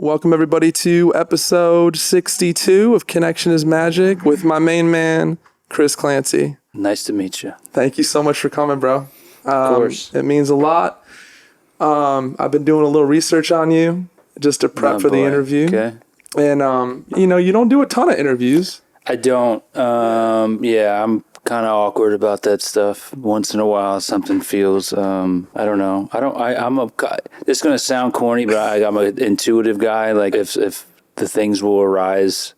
Welcome everybody to episode 62 of Connection is Magic with my main man, Chris Clancy. Nice to meet you. Thank you so much for coming, bro. Of course. It means a lot. I've been doing a little research on you just to prep for the interview. Okay. And, you don't do a ton of interviews. I don't. I'm kind of awkward about that stuff. Once in a while, something feels, I don't know. It's going to sound corny, but I'm an intuitive guy. Like if the things will arise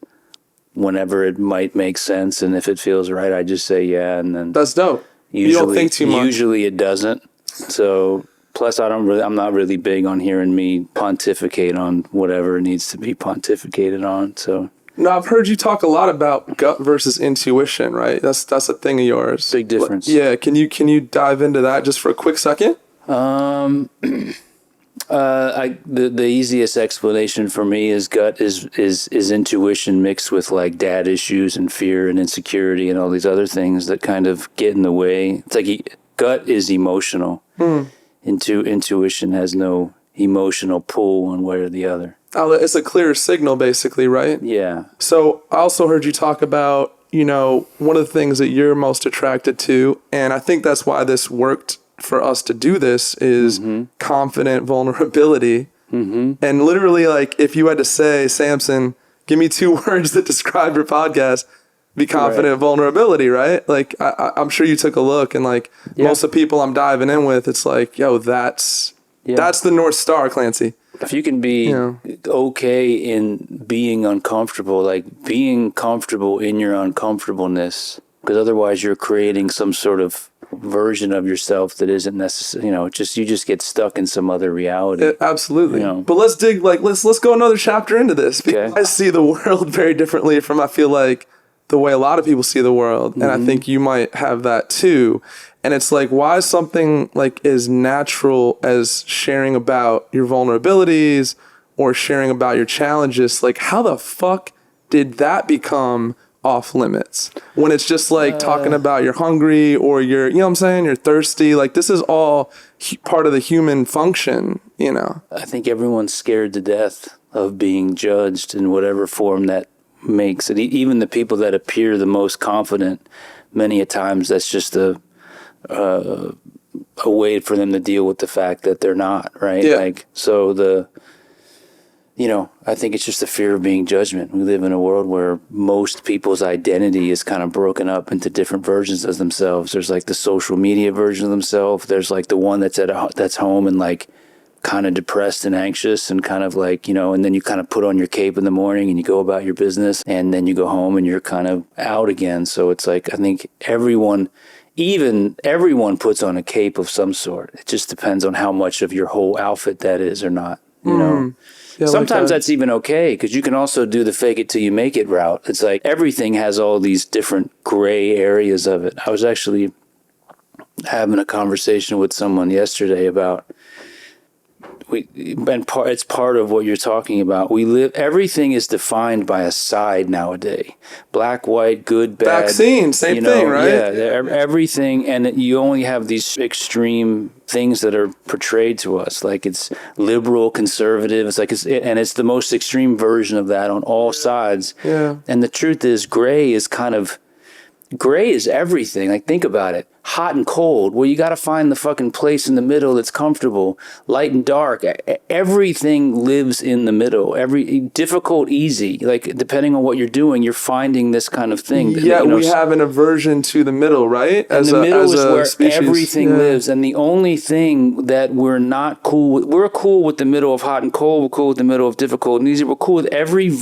whenever it might make sense, and if it feels right, I just say yeah, and then that's dope. You don't think too much. Usually it doesn't. So plus I'm not really big on hearing me pontificate on whatever needs to be pontificated on. So no, I've heard you talk a lot about gut versus intuition, right? That's a thing of yours. Big difference. Yeah, can you dive into that just for a quick second? The easiest explanation for me is gut is intuition mixed with like dad issues and fear and insecurity and all these other things that kind of get in the way. It's like gut is emotional. Intuition has no emotional pull one way or the other. Oh, it's a clear signal, basically, right? Yeah. So I also heard you talk about, one of the things that you're most attracted to, and I think that's why this worked for us to do this, is confident vulnerability. And literally, like, if you had to say, Samson, give me 2 words that describe your podcast, be confident vulnerability, right? Like, I'm sure you took a look, and like most of the people I'm diving in with, it's like, yo, that's the North Star, Clancy. If you can be okay in being uncomfortable, like being comfortable in your uncomfortableness, because otherwise you're creating some sort of version of yourself that isn't necessary. You just get stuck in some other reality. Absolutely. But let's dig, like, let's go another chapter into this. Because I see the world very differently from, I feel like, the way a lot of people see the world. And I think you might have that too. And it's like, why is something like as natural as sharing about your vulnerabilities or sharing about your challenges? Like, how the fuck did that become off limits? When it's just like talking about you're hungry or you're, what I'm saying? You're thirsty. Like, this is all part of the human function, I think everyone's scared to death of being judged in whatever form that makes it. Even the people that appear the most confident, many a times that's just a way for them to deal with the fact that they're not, right? Yeah. Like, so I think it's just the fear of being judgment. We live in a world where most people's identity is kind of broken up into different versions of themselves. There's like the social media version of themselves. There's like the one that's home and like kind of depressed and anxious and kind of like, and then you kind of put on your cape in the morning and you go about your business, and then you go home and you're kind of out again. So it's like, I think everyone puts on a cape of some sort. It just depends on how much of your whole outfit that is or not, Yeah, sometimes that's even okay, because you can also do the fake it till you make it route. It's like everything has all these different gray areas of it. I was actually having a conversation with someone yesterday about it's part of what you're talking about. Everything is defined by a side nowadays. Black, white, good, bad. Vaccine, same thing, right? Yeah, everything, and you only have these extreme things that are portrayed to us. Like it's liberal, conservative. It's like it's the most extreme version of that on all sides. Yeah. And the truth is, gray is everything. Like, think about it. Hot and cold. Well, you got to find the fucking place in the middle that's comfortable. Light and dark. Everything lives in the middle. Difficult, easy. Like, depending on what you're doing, you're finding this kind of thing. Yeah, we have an aversion to the middle, right? And the middle is where everything lives. And the only thing that we're not cool with, we're cool with the middle of hot and cold. We're cool with the middle of difficult and easy. We're cool with every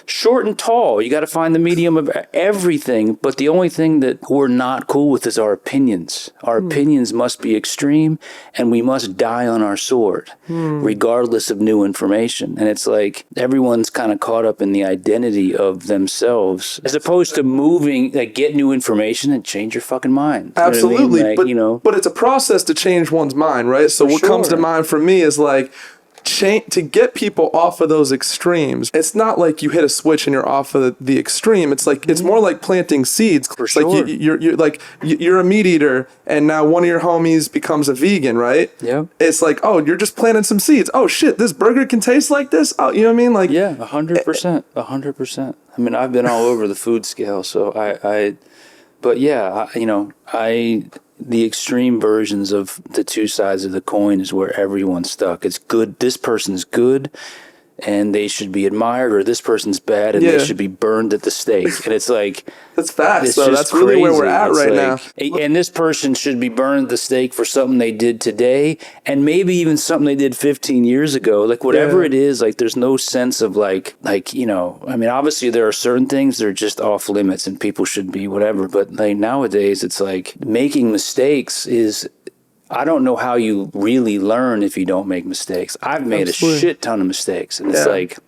short and tall. You got to find the medium of everything. But the only thing that we're not cool with is our opinions. Our opinions must be extreme, and we must die on our sword, regardless of new information. And it's like everyone's kind of caught up in the identity of themselves, as opposed to moving, like, get new information and change your fucking mind. Absolutely, Like, but it's a process to change one's mind, right? So what comes to mind for me is like, to get people off of those extremes, it's not like you hit a switch and you're off of the extreme. It's like it's more like planting seeds. For it's sure. like you're like you're a meat eater, and now one of your homies becomes a vegan, right? Yeah. It's like, oh, you're just planting some seeds. Oh shit, this burger can taste like this. Oh, you know what I mean? Like, yeah, 100%, 100%. I mean, I've been all over the food scale, so but yeah, the extreme versions of the two sides of the coin is where everyone's stuck. It's good. This person's good and they should be admired, or this person's bad and they should be burned at the stake. And it's like, that's facts. So that's really where we're at right now. And this person should be burned at the stake for something they did today, and maybe even something they did 15 years ago. Like whatever it is, like there's no sense of like, I mean, obviously there are certain things that are just off limits and people should be whatever. But like nowadays it's like making mistakes is, I don't know how you really learn if you don't make mistakes. I've made a shit ton of mistakes, and it's like,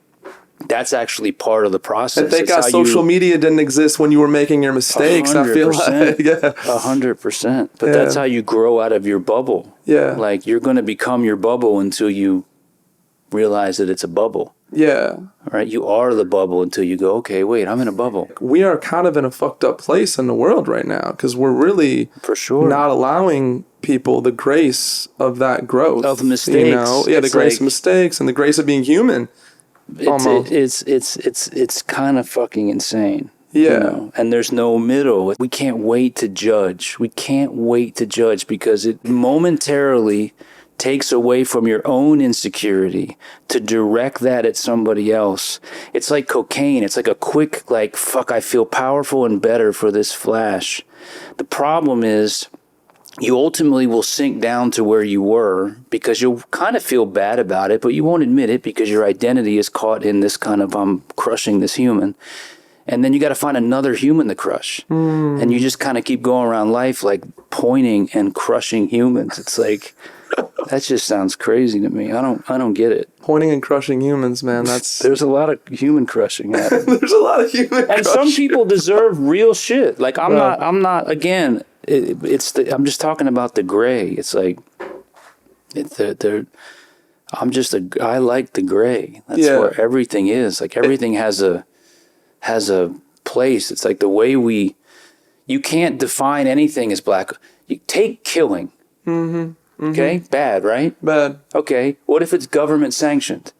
that's actually part of the process. I think social media didn't exist when you were making your mistakes. 100%, I feel like 100%. But that's how you grow out of your bubble. Yeah, like you're going to become your bubble until you realize that it's a bubble. Yeah. Right. You are the bubble until you go, okay, wait, I'm in a bubble. We are kind of in a fucked up place in the world right now because we're really for sure not allowing people the grace of that growth of mistakes. The grace of mistakes and the grace of being human. It's kind of fucking insane. Yeah. And there's no middle. We can't wait to judge. We can't wait to judge because it momentarily takes away from your own insecurity to direct that at somebody else. It's like cocaine. It's like a quick, like, fuck, I feel powerful and better for this flash. The problem is you ultimately will sink down to where you were because you'll kind of feel bad about it, but you won't admit it because your identity is caught in this kind of, I'm crushing this human. And then you got to find another human to crush. And you just kind of keep going around life like pointing and crushing humans. It's like, that just sounds crazy to me. I don't get it. Pointing and crushing humans, man. There's a lot of human crushing happening. There's a lot of human crushing. And some people deserve real shit. Like I'm not again, I'm just talking about the gray. It's like I like the gray. That's where everything is. Like everything has a place. It's like the way you can't define anything as black. You take killing. Okay, bad, right? Bad. Okay, what if it's government sanctioned?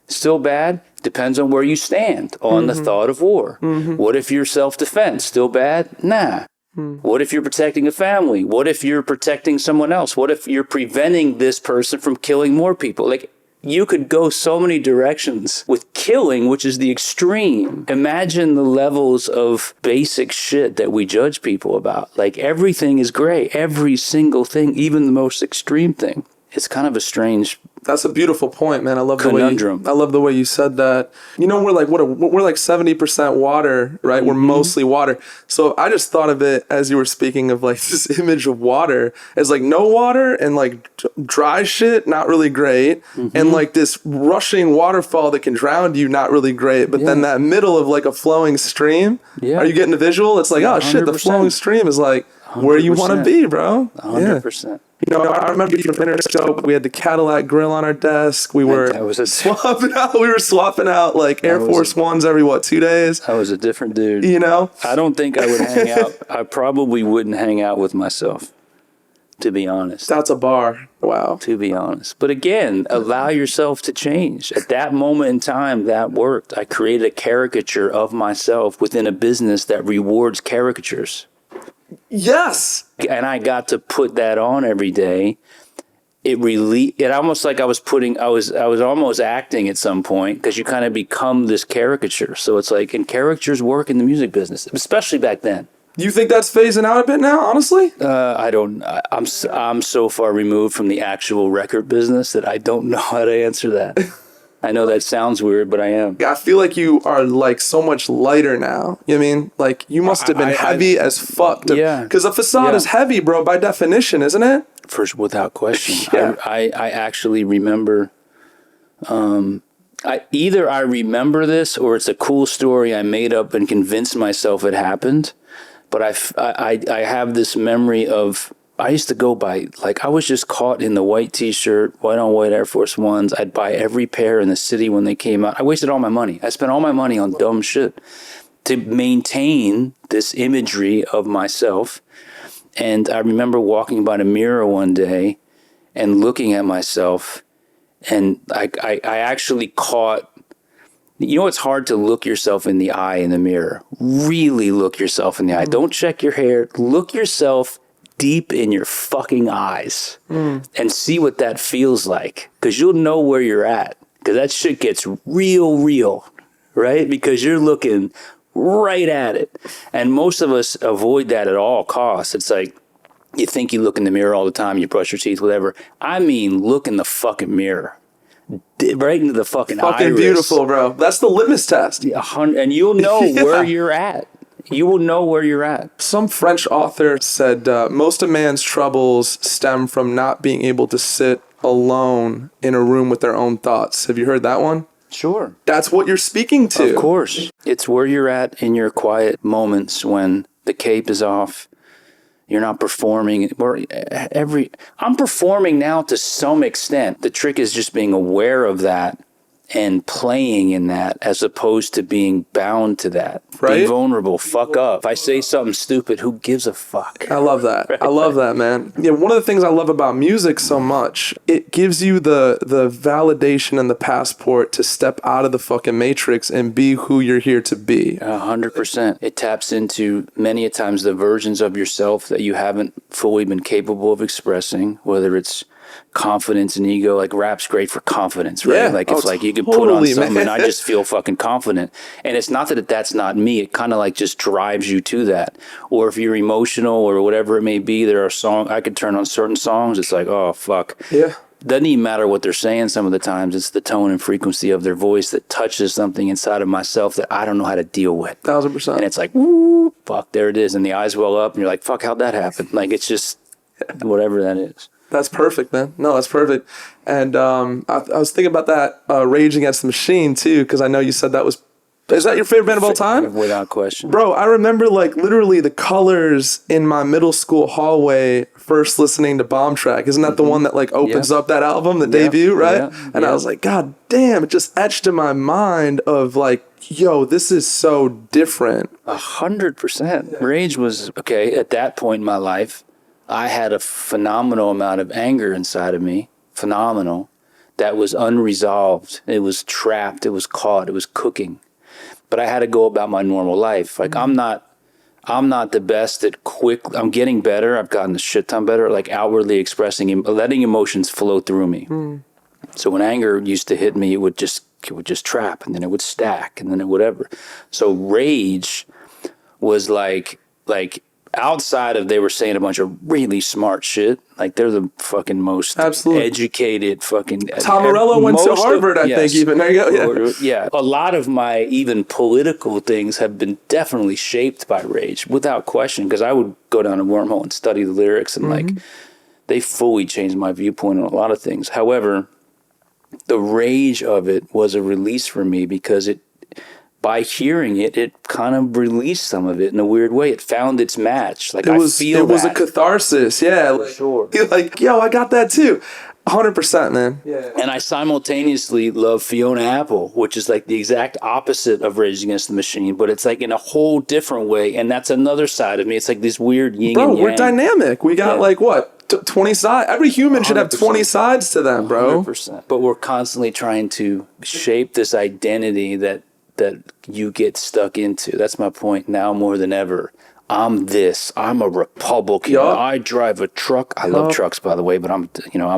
Still bad? Depends on where you stand on the thought of war. What if you're self-defense? Still bad? Nah. What if you're protecting a family? What if you're protecting someone else? What if you're preventing this person from killing more people? Like, you could go so many directions with killing, which is the extreme. Imagine the levels of basic shit that we judge people about. Like everything is gray, every single thing, even the most extreme thing. It's kind of a strange. That's a beautiful point, man. I love conundrum. I love the way you said that. You know, we're like 70% water, right? We're mostly water. So I just thought of it as you were speaking of like this image of water as like no water and like dry shit, not really great, and like this rushing waterfall that can drown you, not really great. But then that middle of like a flowing stream. Yeah. Are you getting a visual? It's like, oh shit, the flowing stream is like 100%. Where you want to be, bro. 100%. You know, I remember you from Interscope. We had the Cadillac grill on our desk. We were swapping out. We were swapping out like Air Force Ones every 2 days. I was a different dude. You know, I don't think I would hang out. I probably wouldn't hang out with myself, to be honest. That's a bar. Wow. To be honest, but again, allow yourself to change. At that moment in time, that worked. I created a caricature of myself within a business that rewards caricatures. Yes. And I got to put that on every day. It almost like I was almost acting at some point because you kind of become this caricature. So it's like, and caricatures work in the music business, especially back then. You think that's phasing out a bit now, honestly? I don't. I'm so far removed from the actual record business that I don't know how to answer that. I know that sounds weird, but I am. I feel like you are like so much lighter now. You know what I me? Like you must have been heavy as fuck. Because a facade is heavy, bro, by definition, isn't it? Without question. I actually remember. Either I remember this or it's a cool story I made up and convinced myself it happened. But I have this memory of I used to go by, like, I was just caught in the white t-shirt, white on white Air Force Ones. I'd buy every pair in the city when they came out. I wasted all my money. I spent all my money on dumb shit to maintain this imagery of myself. And I remember walking by the mirror one day and looking at myself, and I actually caught, you know, it's hard to look yourself in the eye in the mirror. Really look yourself in the eye. Don't check your hair. Look yourself deep in your fucking eyes and see what that feels like, because you'll know where you're at, because that shit gets real, right? Because you're looking right at it, and most of us avoid that at all costs. It's like, you think you look in the mirror all the time, you brush your teeth, whatever. I mean, look in the fucking mirror, right into the fucking iris. Beautiful, bro. That's the litmus test. And you'll know where you're at. You will know where you're at. Some French author said most of man's troubles stem from not being able to sit alone in a room with their own thoughts. Have you heard that one? Sure. That's what you're speaking to. Of course. It's where you're at in your quiet moments when the cape is off. You're not performing. I'm performing now to some extent. The trick is just being aware of that and playing in that, as opposed to being bound to that. Right? Be vulnerable. Fuck up. If I say something stupid, who gives a fuck? I love that. Right? I love that, man. Yeah, one of the things I love about music so much, it gives you the validation and the passport to step out of the fucking matrix and be who you're here to be. 100%. It taps into many a times the versions of yourself that you haven't fully been capable of expressing, whether it's confidence and ego. Like, rap's great for confidence, right? Yeah. Like, it's like you can put on something and I just feel fucking confident. And it's not that that's not me. It kind of like just drives you to that. Or if you're emotional or whatever it may be, there are songs I could turn on certain songs. It's like, oh fuck. Yeah. Doesn't even matter what they're saying some of the times. It's the tone and frequency of their voice that touches something inside of myself that I don't know how to deal with. 1000%. And it's like, woo, fuck, there it is. And the eyes well up and you're like, fuck, how'd that happen? Like, it's just whatever that is. That's perfect, man. No, that's perfect. And I was thinking about that Rage Against the Machine, too, because I know you said that was... Is that your favorite band of all time? Without question. Bro, I remember, like, literally the colors in my middle school hallway first listening to Bomb Track. Isn't that the one that, like, opens up that album, the debut, right? Yeah. And I was like, God damn, it just etched in my mind of, like, yo, this is so different. 100%. Rage was, okay, at that point in my life, I had a phenomenal amount of anger inside of me, phenomenal, that was unresolved. It was trapped. It was caught. It was cooking. But I had to go about my normal life. Like, I'm not the best at I'm getting better. I've gotten a shit ton better, like outwardly expressing, letting emotions flow through me. So when anger used to hit me, it would just trap, and then it would stack, and then it would whatever. So rage was like outside of, they were saying a bunch of really smart shit. Like, they're the fucking most educated fucking... Tom Morello went to Harvard, I think, even. There you go. Yeah. A lot of my even political things have been definitely shaped by rage, without question, because I would go down a wormhole and study the lyrics, and like, they fully changed my viewpoint on a lot of things. However, the rage of it was a release for me, because by hearing it, it kind of released some of it in a weird way. It found its match. Like, it was a catharsis. Yeah. Like, sure. You're like, yo, I got that too. 100%, man. Yeah. And I simultaneously love Fiona Apple, which is like the exact opposite of Rage Against the Machine, but it's like in a whole different way. And that's another side of me. It's like this weird yin and yang. We're dynamic. We got like what? 20 sides. Every human should have 20 sides to them, bro. 100%. But we're constantly trying to shape this identity that you get stuck into. That's my point now more than ever. I'm a Republican. Yep. I drive a truck. I love trucks, by the way, but I'm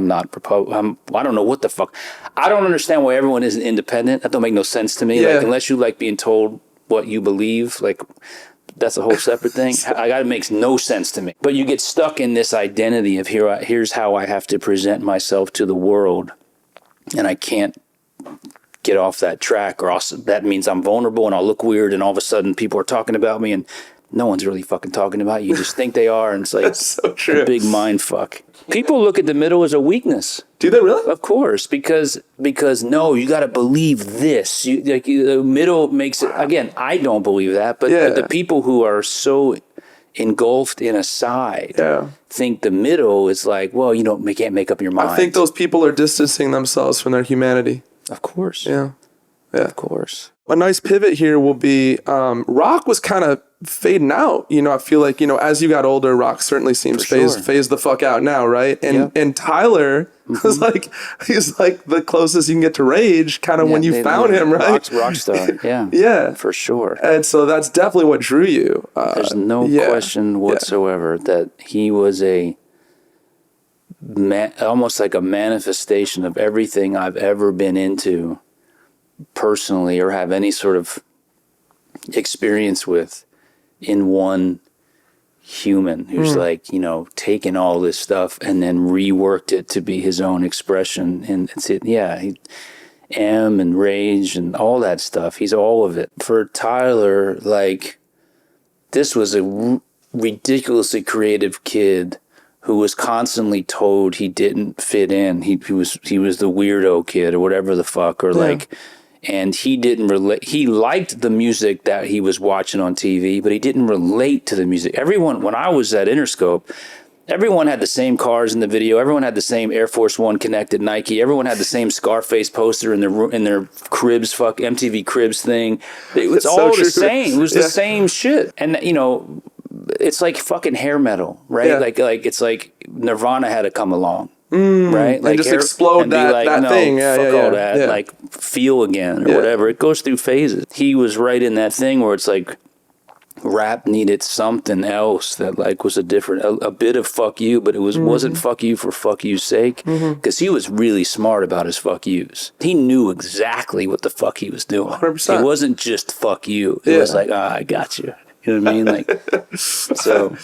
not Republican. I don't know what the fuck. I don't understand why everyone isn't independent. That don't make no sense to me. Yeah. Like, unless you like being told what you believe, like, that's a whole separate thing. It makes no sense to me. But you get stuck in this identity of here's how I have to present myself to the world, and I can't get off that track, or else that means I'm vulnerable and I'll look weird, and all of a sudden people are talking about me and no one's really fucking talking about you. You just think they are, and it's like so true. A big mind fuck. People look at the middle as a weakness. Do they really? Of course, because no, you got to believe this. The middle makes it. Again, I don't believe that, but the people who are so engulfed in a side. Yeah. Think the middle is like, well, you can't make up your mind. I think those people are distancing themselves from their humanity. Of course. Yeah. Yeah. Of course. A nice pivot here will be rock was kind of fading out. I feel like, as you got older, rock certainly seems phased the fuck out now, right? And Tyler was he's like the closest you can get to Rage kind of when you found him, right? Rock star. Yeah. Yeah. For sure. And so that's definitely what drew you. There's no question whatsoever that he was almost like a manifestation of everything I've ever been into personally or have any sort of experience with in one human who's taken all this stuff and then reworked it to be his own expression. And it's M and Rage and all that stuff. He's all of it. For Tyler, this was a ridiculously creative kid who was constantly told he didn't fit in. He was the weirdo kid or whatever the fuck, and he didn't relate. He liked the music that he was watching on TV, but he didn't relate to the music. Everyone, when I was at Interscope, everyone had the same cars in the video. Everyone had the same Air Force One connected Nike. Everyone had the same Scarface poster in their Cribs, MTV Cribs thing. It was all the same. It was the same shit. And it's like fucking hair metal, right? Yeah. Like it's like Nirvana had to come along. Right? And just explode that thing. All that. Feel again or whatever. It goes through phases. He was right in that thing where it's like rap needed something else that was a different, a bit of fuck you, but it wasn't fuck you for fuck you's sake. Because he was really smart about his fuck yous. He knew exactly what the fuck he was doing. 100%. It wasn't just fuck you. It was I got you. You know what I mean? So...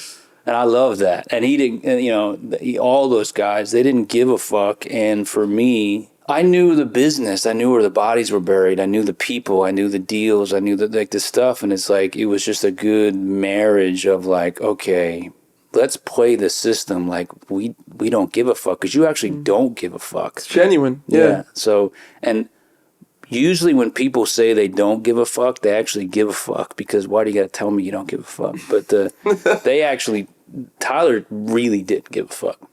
And I love that. And he didn't, all those guys, they didn't give a fuck. And for me, I knew the business. I knew where the bodies were buried. I knew the people. I knew the deals. I knew the stuff. And it's it was just a good marriage of okay, let's play the system we don't give a fuck. Because you actually don't give a fuck. It's genuine. Yeah. So, and usually when people say they don't give a fuck, they actually give a fuck. Because why do you got to tell me you don't give a fuck? But they actually... Tyler really didn't give a fuck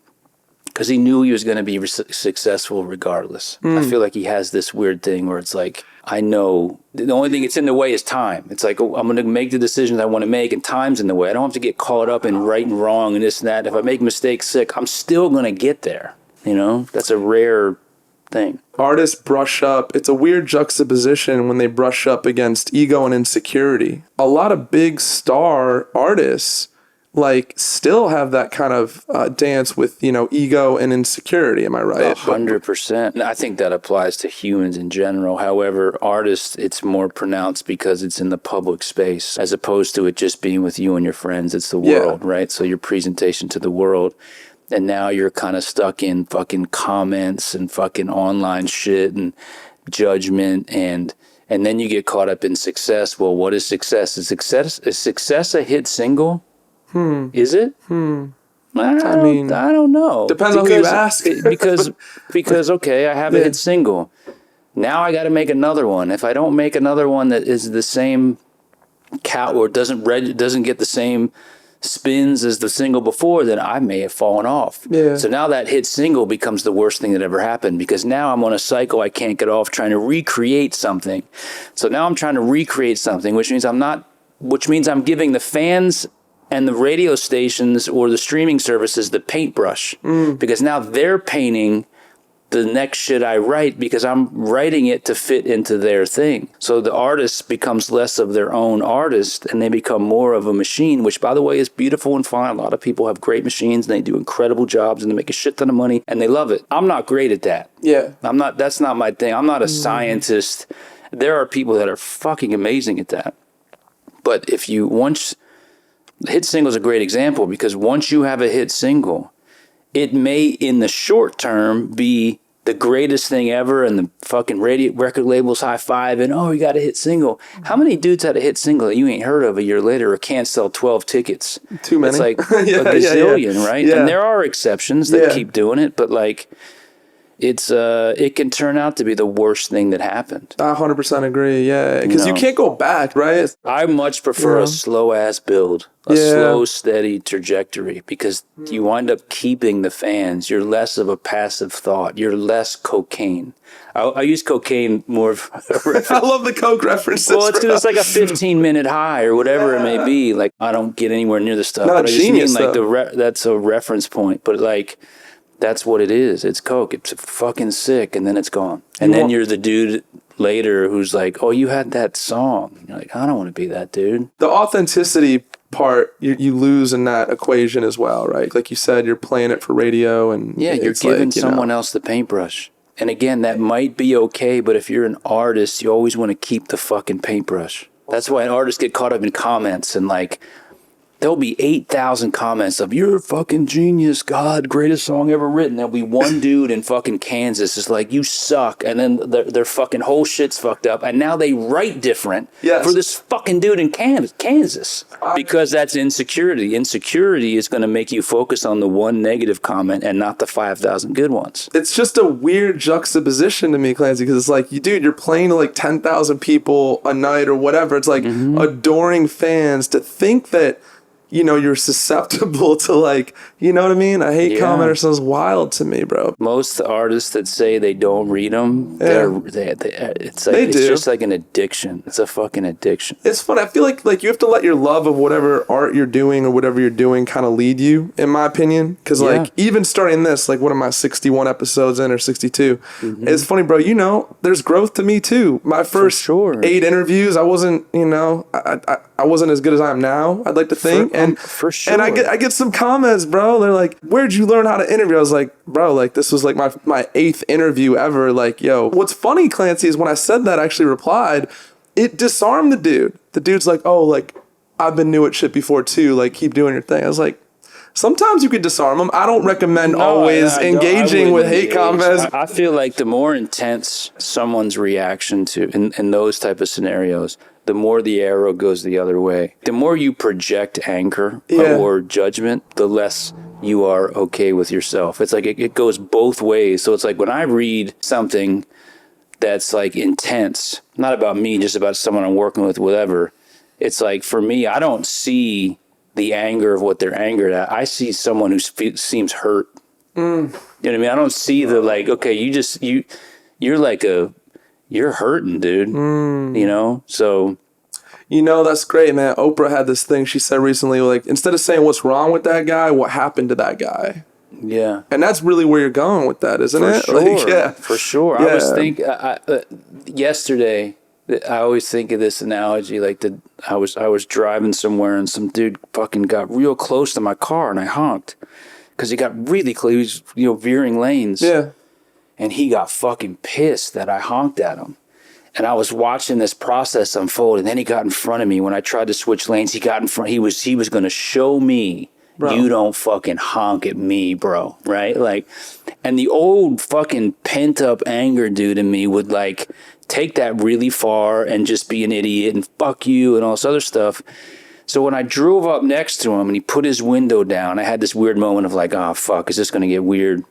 because he knew he was going to be successful regardless. I feel like he has this weird thing where it's I know the only thing that's in the way is time. It's I'm going to make the decisions I want to make and time's in the way. I don't have to get caught up in right and wrong and this and that. If I make mistakes, I'm still going to get there. That's a rare thing. Artists brush up. It's a weird juxtaposition when they brush up against ego and insecurity. A lot of big star artists still have that kind of dance with, ego and insecurity. Am I right? 100%. I think that applies to humans in general. However, artists, it's more pronounced because it's in the public space as opposed to it just being with you and your friends. It's the world, right? So your presentation to the world. And now you're kind of stuck in fucking comments and fucking online shit and judgment and then you get caught up in success. Well, what is success? Is success a hit single? Is it? I don't know. Depends on who you ask. because okay, I have a hit single. Now I got to make another one. If I don't make another one that is the same or doesn't get the same spins as the single before, then I may have fallen off. Yeah. So now that hit single becomes the worst thing that ever happened because now I'm on a cycle I can't get off trying to recreate something. So now I'm trying to recreate something, which means I'm giving the fans and the radio stations or the streaming services the paintbrush because now they're painting the next shit I write because I'm writing it to fit into their thing. So the artist becomes less of their own artist and they become more of a machine, which by the way is beautiful and fine. A lot of people have great machines and they do incredible jobs and they make a shit ton of money and they love it. I'm not great at that. Yeah. That's not my thing. I'm not a scientist. There are people that are fucking amazing at that. But the hit single is a great example because once you have a hit single, it may in the short term be the greatest thing ever and the fucking record labels high five and you got a hit single. How many dudes had a hit single that you ain't heard of a year later or can't sell 12 tickets? Too many. It's a gazillion, right? Yeah. And there are exceptions that keep doing it, but it can turn out to be the worst thing that happened. I 100% agree. Yeah, because you can't go back, right? I much prefer a slow ass build, a slow, steady trajectory, because you wind up keeping the fans. You're less of a passive thought. You're less cocaine. I use cocaine more of a reference. I love the coke references. Well, it's because it's like a 15-minute high or whatever it may be. Like, I don't get anywhere near the stuff. Not but genius, I just mean, like, that's a reference point. But, like, that's what it is. It's coke. It's fucking sick, and then it's gone. And then you're the dude later who's like, oh, you had that song. And you're like, I don't want to be that dude. The authenticity part, you lose in that equation as well, right? Like you said, you're playing it for radio, and you're giving someone else the paintbrush. And again, that might be okay, but if you're an artist, you always want to keep the fucking paintbrush. That's why artists get caught up in comments, and like, there'll be 8,000 comments of, you're a fucking genius, God, greatest song ever written. There'll be one dude in fucking Kansas is like, you suck. And then their fucking whole shit's fucked up. And now they write different for this fucking dude in Kansas. Because that's insecurity. Insecurity is going to make you focus on the one negative comment and not the 5,000 good ones. It's just a weird juxtaposition to me, Clancy, because it's like, dude, you're playing to like 10,000 people a night or whatever. It's like adoring fans. To think that, you're susceptible to, like, you know what I mean? A hate comment or something's wild to me, bro. Most artists that say they don't read them, it's just like an addiction. It's a fucking addiction. It's fun. I feel like you have to let your love of whatever art you're doing or whatever you're doing kind of lead you, in my opinion. Because, like, even starting this, like, what am I, 61 episodes in or 62? It's funny, bro. There's growth to me, too. My first 8 interviews, I wasn't, I wasn't as good as I am now, I'd like to think. For sure. And I get some comments, bro. They're like, where'd you learn how to interview? I was like, bro, like, this was like my 8th interview ever. Like, yo, what's funny, Clancy, is when I said that, I actually replied, it disarmed the dude. The dude's like, oh, like, I've been new at shit before too. Like, keep doing your thing. I was like, sometimes you could disarm them. I don't recommend always engaging with hate comments. I feel like the more intense someone's reaction to in those type of scenarios, the more the arrow goes the other way. The more you project anger or judgment, the less you are okay with yourself. It's like it goes both ways. So it's like when I read something that's like intense, not about me, just about someone I'm working with, whatever, it's like for me, I don't see the anger of what they're angered at. I see someone who seems hurt. You know what I mean? I don't see the like, okay, you're like you're hurting, dude. So. That's great, man. Oprah had this thing she said recently, like, instead of saying what's wrong with that guy, what happened to that guy? Yeah. And that's really where you're going with that, isn't it? Sure. For sure. Yeah. I was thinking, yesterday, I always think of this analogy, like I was driving somewhere and some dude fucking got real close to my car and I honked because he got really close. He was, veering lanes. Yeah. And he got fucking pissed that I honked at him. And I was watching this process unfold, and then he got in front of me. When I tried to switch lanes, he got in front. He was going to show me, bro, you don't fucking honk at me, bro, right? Like, and the old fucking pent up anger dude in me would like take that really far and just be an idiot and fuck you and all this other stuff. So when I drove up next to him and he put his window down, I had this weird moment of like, oh fuck, is this going to get weird?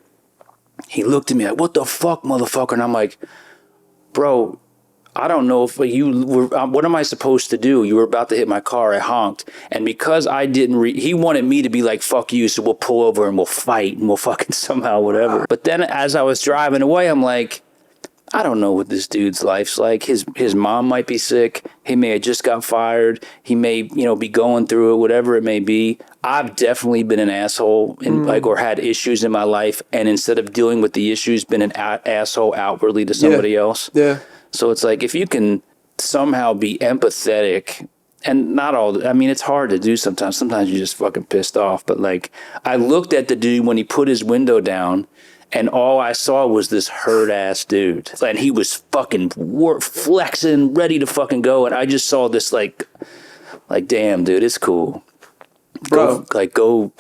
He looked at me like, what the fuck, motherfucker? And I'm like, bro, I don't know if you were, what am I supposed to do? You were about to hit my car. I honked. And because I didn't he wanted me to be like, fuck you. So we'll pull over and we'll fight and we'll fucking somehow, whatever. But then as I was driving away, I'm like, I don't know what this dude's life's like. His mom might be sick. He may have just got fired. He may, be going through it, whatever it may be. I've definitely been an asshole and or had issues in my life. And instead of dealing with the issues, been an asshole outwardly to somebody else. Yeah. So it's like, if you can somehow be empathetic, and not all, I mean, it's hard to do sometimes. Sometimes you're just fucking pissed off. But like, I looked at the dude when he put his window down, and all I saw was this hurt ass dude. And he was fucking flexing, ready to fucking go. And I just saw this like, damn, dude, it's cool. Bro. Go.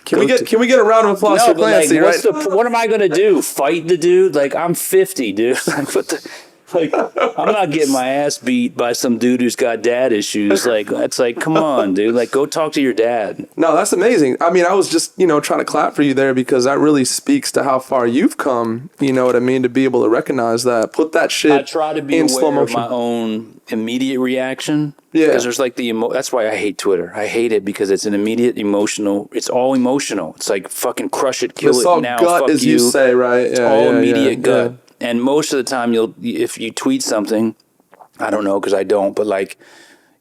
Can we get a round of applause for Clancy, like, what am I going to do? Fight the dude? Like, I'm 50, dude. Like, what the... Like, I'm not getting my ass beat by some dude who's got dad issues. Like, it's like, come on, dude. Like, go talk to your dad. No, that's amazing. I mean, I was just, trying to clap for you there because that really speaks to how far you've come, you know what I mean, to be able to recognize that. Put that shit I try to be in aware slow of motion. my own immediate reaction. Yeah. Because there's like that's why I hate Twitter. I hate it because it's an immediate emotional, it's all emotional. It's like fucking crush it, kill It's it all now, gut, fuck as you say, right? It's all immediate gut. And most of the time, if you tweet something, I don't know because I don't, but like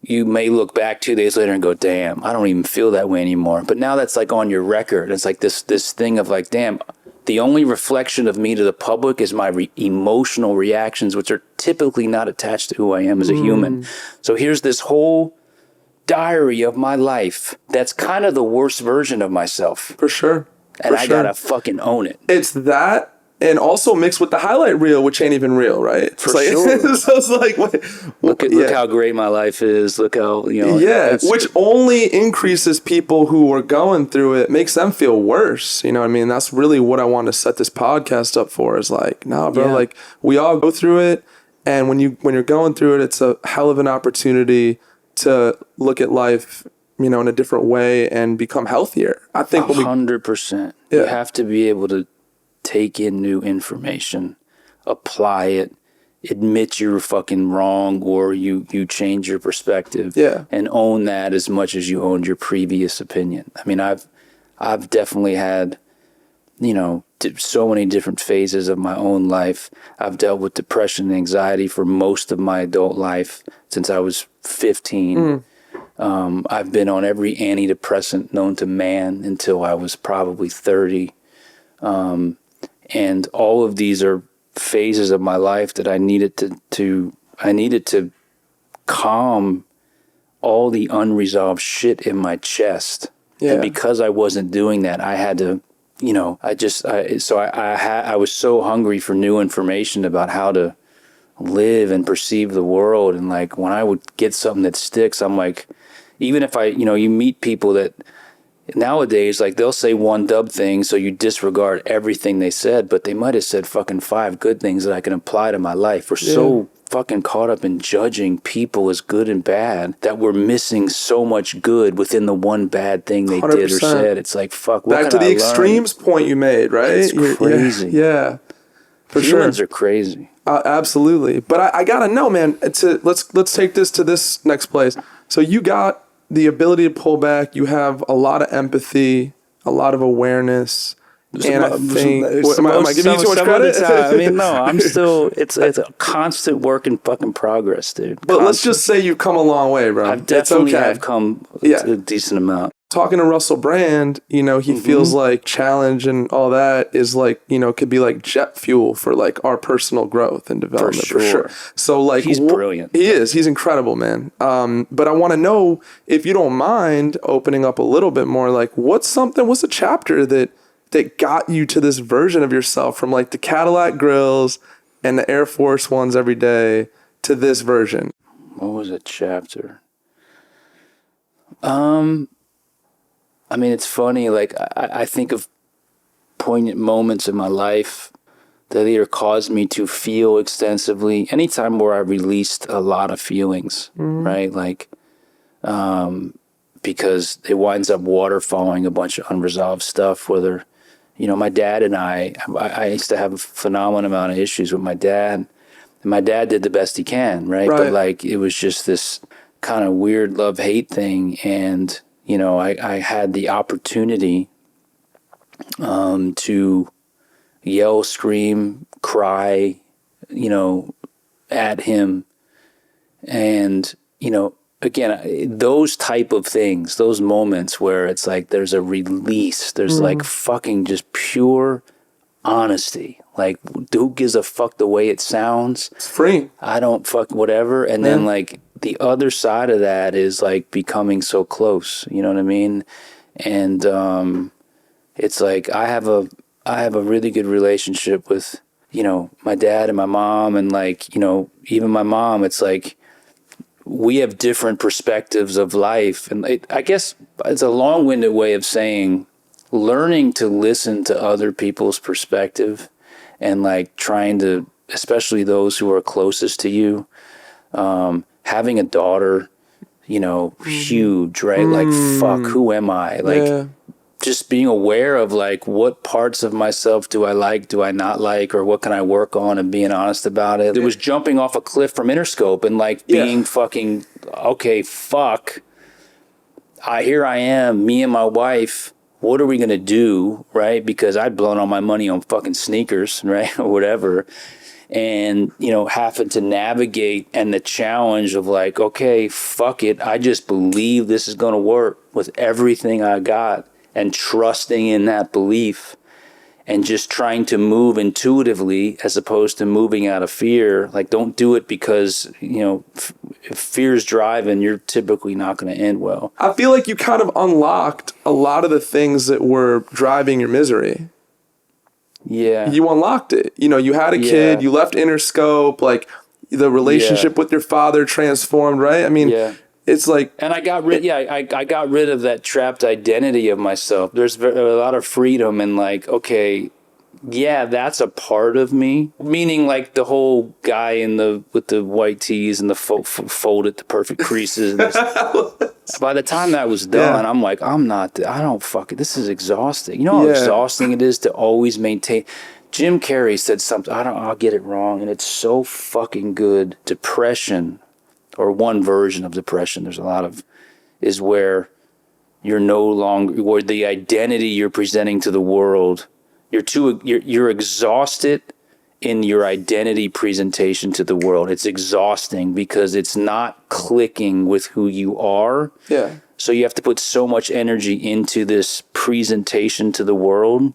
you may look back 2 days later and go, damn, I don't even feel that way anymore. But now that's like on your record. It's like this thing of like, damn, the only reflection of me to the public is my emotional reactions, which are typically not attached to who I am as a human. So here's this whole diary of my life that's kind of the worst version of myself. For sure. And I gotta fucking own it. It's that. And also mixed with the highlight reel, which ain't even real, right? For sure. So it's like, look how great my life is. Look how, Yeah, which only increases people who are going through it, makes them feel worse. You know what I mean? That's really what I want to set this podcast up for is like, nah, bro, like we all go through it. And when you're going through it, it's a hell of an opportunity to look at life, in a different way and become healthier. I think 100%. You have to be able to take in new information, apply it, admit you're fucking wrong or you change your perspective, and own that as much as you owned your previous opinion. I mean, I've definitely had, so many different phases of my own life. I've dealt with depression and anxiety for most of my adult life since I was 15. I've been on every antidepressant known to man until I was probably 30. And all of these are phases of my life that I needed to calm all the unresolved shit in my chest. Yeah. And because I wasn't doing that, I had to, I was so hungry for new information about how to live and perceive the world. And like, when I would get something that sticks, I'm like, even if you meet people that, nowadays, like they'll say one dub thing, so you disregard everything they said, but they might have said fucking 5 good things that I can apply to my life. We're so fucking caught up in judging people as good and bad that we're missing so much good within the one bad thing they 100%. Did or said. It's like, fuck, what back to the extremes point you made, right? It's crazy. Yeah. For Humans sure. are crazy. Absolutely. But I gotta know, man, let's take this to this next place. So you got the ability to pull back, you have a lot of empathy, a lot of awareness, and I think... Am I giving you too much credit? I mean, no, I'm still... It's a constant work in fucking progress, dude. But let's just say you've come a long way, bro. I've definitely have come a decent amount. Talking to Russell Brand, he feels like challenge and all that is like, could be like jet fuel for like our personal growth and development. For sure. So like he's brilliant. He is. He's incredible, man. But I want to know if you don't mind opening up a little bit more, like what's a chapter that got you to this version of yourself from like the Cadillac grills and the Air Force Ones every day to this version? What was a chapter? I mean, it's funny, like, I think of poignant moments in my life that either caused me to feel extensively, anytime where I released a lot of feelings, right? Like, because it winds up waterfalling a bunch of unresolved stuff, whether, my dad and I used to have a phenomenal amount of issues with my dad, and my dad did the best he can, right? But, like, it was just this kind of weird love-hate thing, and... I had the opportunity to yell, scream, cry, at him. And, again, those type of things, those moments where it's like there's a release, there's like fucking just pure honesty. Like, who gives a fuck the way it sounds? It's free. I don't fuck whatever. And then, like, the other side of that is, like, becoming so close. You know what I mean? And it's like I have a really good relationship with, my dad and my mom. And, like, even my mom, it's like we have different perspectives of life. And I guess it's a long-winded way of saying learning to listen to other people's perspective and like trying to especially those who are closest to you. Having a daughter, you know, huge, right? Like, fuck, who am I? Like, just being aware of like, what parts of myself do I not like, or what can I work on, and being honest about it. It was jumping off a cliff from Interscope and like being fucking, okay, fuck. Here I am, me and my wife. What are we going to do, right? Because I'd blown all my money on fucking sneakers, right? Or whatever. And, you know, having to navigate and the challenge of like, okay, fuck it. I just believe this is going to work with everything I got, and trusting in that belief and just trying to move intuitively as opposed to moving out of fear. Like, don't do it because, you know, if fear's driving, you're typically not going to end well. I feel like you kind of unlocked a lot of the things that were driving your misery. Yeah. You unlocked it. You know, you had a kid, you left Interscope, like the relationship with your father transformed, right? I mean, it's like... And I got rid, I got rid of that trapped identity of myself. There's a lot of freedom and like, okay, yeah, that's a part of me. Meaning like the whole guy with the white tees and the folded, the perfect creases. And by the time that was done, I'm like, I don't fuck it. This is exhausting. You know how exhausting it is to always maintain. Jim Carrey said something, I'll get it wrong, and it's so fucking good. Depression, or one version of depression, there's a lot of, is where you're no longer, where the identity you're presenting to the world, you're exhausted in your identity presentation to the world. It's exhausting because it's not clicking with who you are. Yeah. So you have to put so much energy into this presentation to the world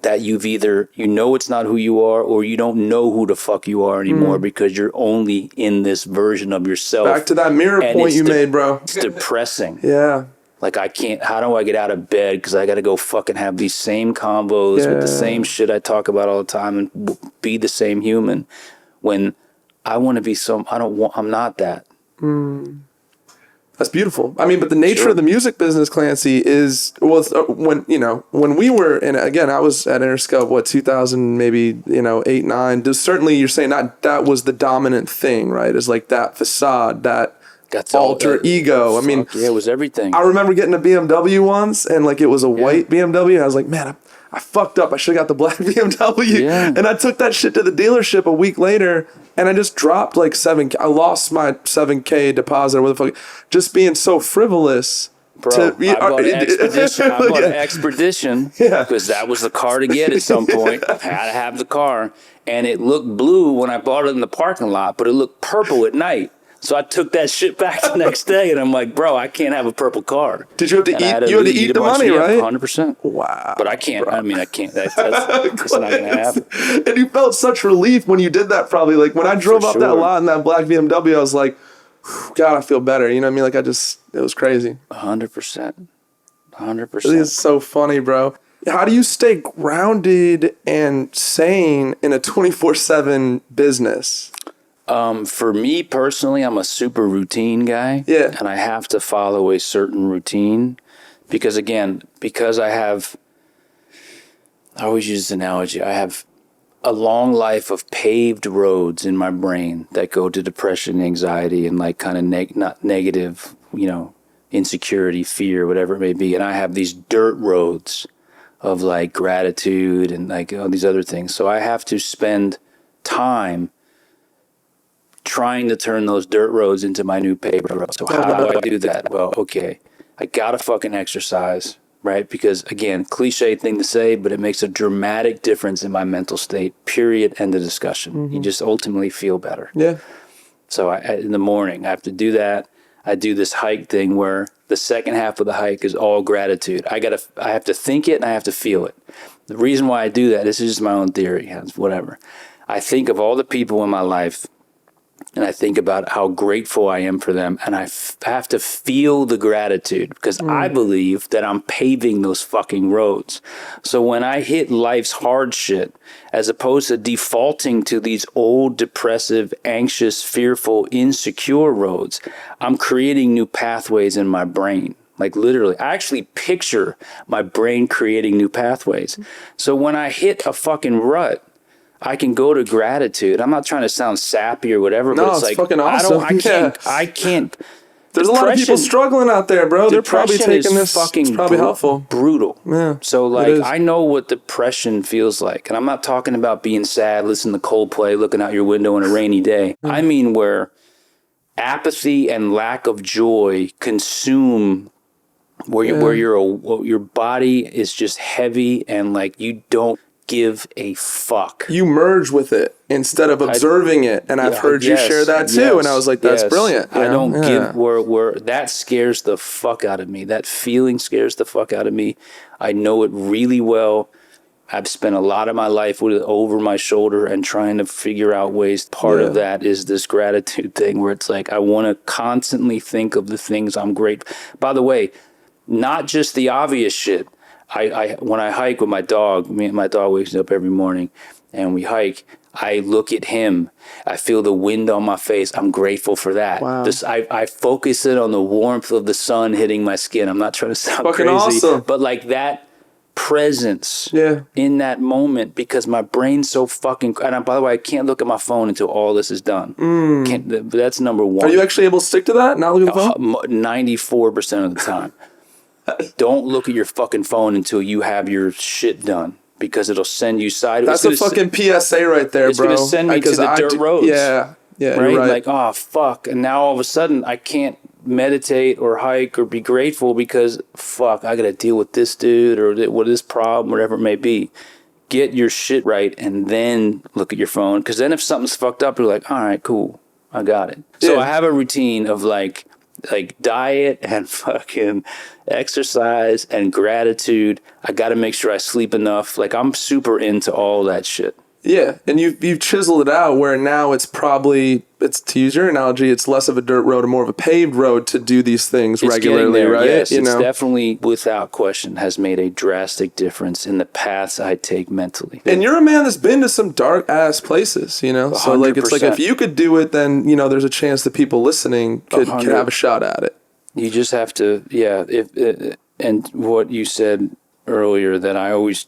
that you've either, you know, it's not who you are, or you don't know who the fuck you are anymore because you're only in this version of yourself. Back to that mirror point you made, bro. It's depressing. Yeah. Like, I can't, how do I get out of bed? Because I got to go fucking have these same combos with the same shit I talk about all the time and be the same human, when I want to be I'm not that. That's beautiful. I mean, but the nature of the music business, Clancy, is, well, when we were, and again, I was at Interscope, 2000, maybe, 8, 9. Certainly, you're saying that was the dominant thing, right? Is like that facade, that alter ego. I mean, yeah, it was everything. I remember getting a BMW once, and like it was a white BMW, and I was like, man, I fucked up. I should have got the black BMW. Yeah. And I took that shit to the dealership a week later, and I just dropped like I lost my $7,000 deposit, or what the fuck, just being so frivolous. Bro, I bought an Expedition because that was the car to get at some point. I had to have the car, and it looked blue when I bought it in the parking lot, but it looked purple at night. So I took that shit back the next day, and I'm like, bro, I can't have a purple car. Did you have to eat? You had to eat the money, right? 100%. Wow. But I can't. Bro. I mean, I can't. That's not going to happen. And you felt such relief when you did that, probably. Like, when I drove up that lot in that black BMW, I was like, God, I feel better. You know what I mean? Like, it was crazy. 100%. 100%. It's so funny, bro. How do you stay grounded and sane in a 24/7 business? For me personally, I'm a super routine guy. Yeah. And I have to follow a certain routine because I always use this analogy. I have a long life of paved roads in my brain that go to depression, anxiety, and like kind of not negative, insecurity, fear, whatever it may be. And I have these dirt roads of like gratitude and like all these other things. So I have to spend time trying to turn those dirt roads into my new paved roads. So how do I do that? Well, okay, I gotta fucking exercise, right? Because again, cliche thing to say, but it makes a dramatic difference in my mental state, period, end of discussion. Mm-hmm. You just ultimately feel better. Yeah. So in the morning, I have to do that. I do this hike thing where the second half of the hike is all gratitude. I have to think it and I have to feel it. The reason why I do that, this is just my own theory, whatever. I think of all the people in my life, and I think about how grateful I am for them, and I have to feel the gratitude because I believe that I'm paving those fucking roads. So when I hit life's hard shit, as opposed to defaulting to these old, depressive, anxious, fearful, insecure roads, I'm creating new pathways in my brain. Like literally, I actually picture my brain creating new pathways. So when I hit a fucking rut, I can go to gratitude. I'm not trying to sound sappy or whatever, but it's like, fucking awesome. I can't. There's a lot of people struggling out there, bro. They're probably taking this. It's probably helpful. Brutal. Yeah. So like, I know what depression feels like, and I'm not talking about being sad, listening to Coldplay, looking out your window on a rainy day. I mean where apathy and lack of joy consume, where your body is just heavy and like you don't give a fuck. You merge with it instead of observing it, and I've heard you share that too, and I was like, that's brilliant. I don't give where that scares the fuck out of me. That feeling scares the fuck out of me. I know it really well. I've spent a lot of my life with it over my shoulder and trying to figure out ways. Part of that is this gratitude thing where it's like I want to constantly think of the things I'm grateful. By the way, not just the obvious shit. I when I hike with my dog, my dog wakes me up every morning and we hike, I look at him. I feel the wind on my face. I'm grateful for that. Wow. I focus in on the warmth of the sun hitting my skin. I'm not trying to sound fucking crazy, awesome. but like that presence in that moment, because my brain's so fucking, and by the way, I can't look at my phone until all this is done. That's number one. Are you actually able to stick to that? Not look at the phone? 94% of the time. Don't look at your fucking phone until you have your shit done, because it'll send you sideways. That's a fucking PSA right there, it's bro. It's going to send me to the dirt roads. Yeah, right? You're right. Like, oh, fuck. And now all of a sudden, I can't meditate or hike or be grateful because, fuck, I got to deal with this dude or with this problem, whatever it may be. Get your shit right and then look at your phone. Because then if something's fucked up, you're like, all right, cool. I got it. So I have a routine of like diet and fucking exercise and gratitude. I got to make sure I sleep enough. Like, I'm super into all that shit. Yeah, and you've chiseled it out where now it's probably, to use your analogy, it's less of a dirt road and more of a paved road to do these things regularly, right? Yes, it's definitely, without question, has made a drastic difference in the paths I take mentally. And you're a man that's been to some dark ass places, you know? 100%. So like, it's like if you could do it, then, you know, there's a chance that people listening could have a shot at it. You just have to, and what you said earlier, that I always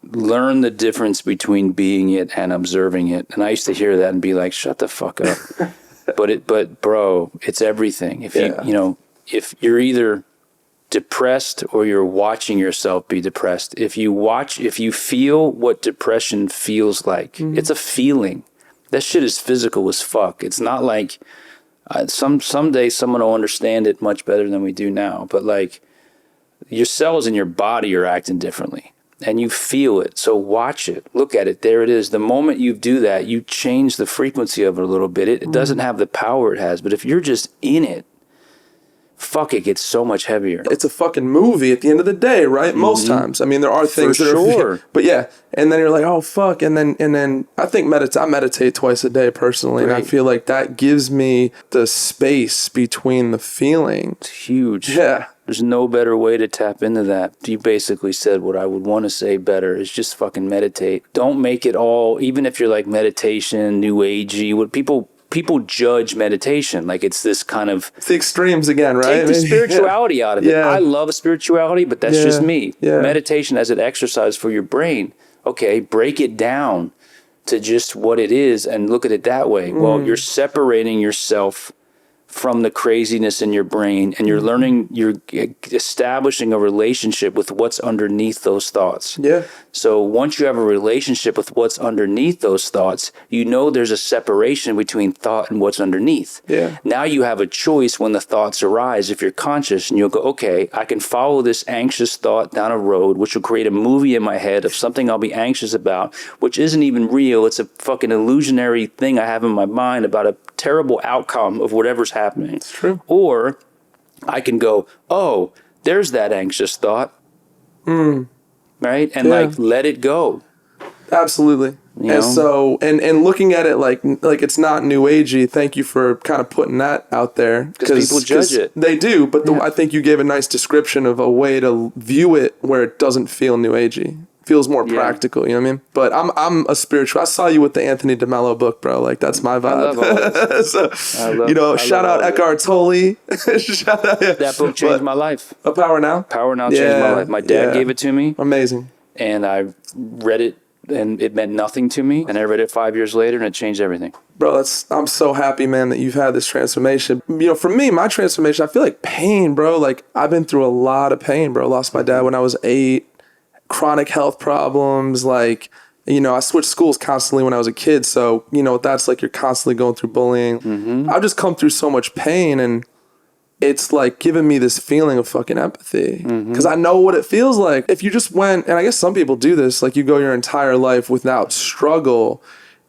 learn the difference between being it and observing it. And I used to hear that and be like, shut the fuck up. but bro, it's everything. If if you're either depressed or you're watching yourself be depressed, if you feel what depression feels like, it's a feeling. That shit is physical as fuck. It's not like someday someone will understand it much better than we do now. But like, your cells in your body are acting differently. And you feel it. So watch it. Look at it. There it is. The moment you do that, you change the frequency of it a little bit. It doesn't have the power it has. But if you're just in it, fuck, it gets so much heavier. It's a fucking movie at the end of the day, right? Most times. I mean, there are things that are... But yeah. And then you're like, oh, fuck. And then I think I meditate twice a day personally. Right. And I feel like that gives me the space between the feeling. It's huge. Yeah. There's no better way to tap into that. You basically said what I would want to say better is just fucking meditate. Don't make it all, even if you're like meditation, new agey, what people judge meditation. Like it's this kind of... It's the extremes again, right? Take the spirituality out of it. I love spirituality, but that's just me. Yeah. Meditation as an exercise for your brain. Okay, break it down to just what it is and look at it that way. Well, you're separating yourself from the craziness in your brain, and you're learning, you're establishing a relationship with what's underneath those thoughts. Yeah. So once you have a relationship with what's underneath those thoughts, you know there's a separation between thought and what's underneath. Yeah. Now you have a choice when the thoughts arise, if you're conscious, and you'll go, okay, I can follow this anxious thought down a road, which will create a movie in my head of something I'll be anxious about, which isn't even real. It's a fucking illusionary thing I have in my mind about a terrible outcome of whatever's happening. It's true. Or I can go, oh, there's that anxious thought. Right? And like, let it go. Absolutely. And so, and looking at it like it's not new agey. Thank you for kind of putting that out there. Because people judge it. They do, but I think you gave a nice description of a way to view it where it doesn't feel new agey. Feels more practical, you know what I mean? But I'm a spiritual. I saw you with the Anthony DeMello book, bro. Like, that's my vibe. I love all this. Shout out Eckhart Tolle. That book changed my life. Power Now? Power Now changed my life. My dad gave it to me. Amazing. And I read it and it meant nothing to me. And I read it 5 years later, and it changed everything. Bro, I'm so happy, man, that you've had this transformation. You know, for me, my transformation, I feel like pain, bro. Like, I've been through a lot of pain, bro. Lost my dad when I was 8, chronic health problems, like, you know, I switched schools constantly when I was a kid. So, you know, that's like you're constantly going through bullying. I've just come through so much pain, and it's like giving me this feeling of fucking empathy. Because I know what it feels like. If you just went, and I guess some people do this, like you go your entire life without struggle,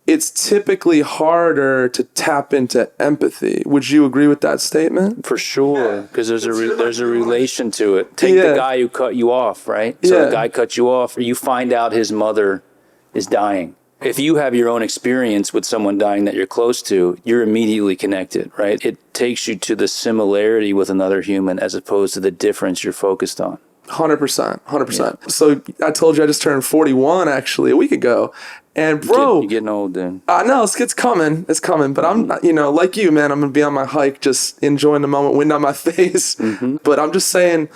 it's typically harder to tap into empathy. Would you agree with that statement? For sure, because there's a relation to it. Take the guy who cut you off, right? So the guy cut you off, or you find out his mother is dying. If you have your own experience with someone dying that you're close to, you're immediately connected, right? It takes you to the similarity with another human as opposed to the difference you're focused on. 100%. 100%. Yeah. So I told you I just turned 41 actually a week ago. And bro, you're getting old then. I know it's coming. It's coming. But I'm not, you know, like you, man, I'm going to be on my hike just enjoying the moment, wind on my face. But I'm just saying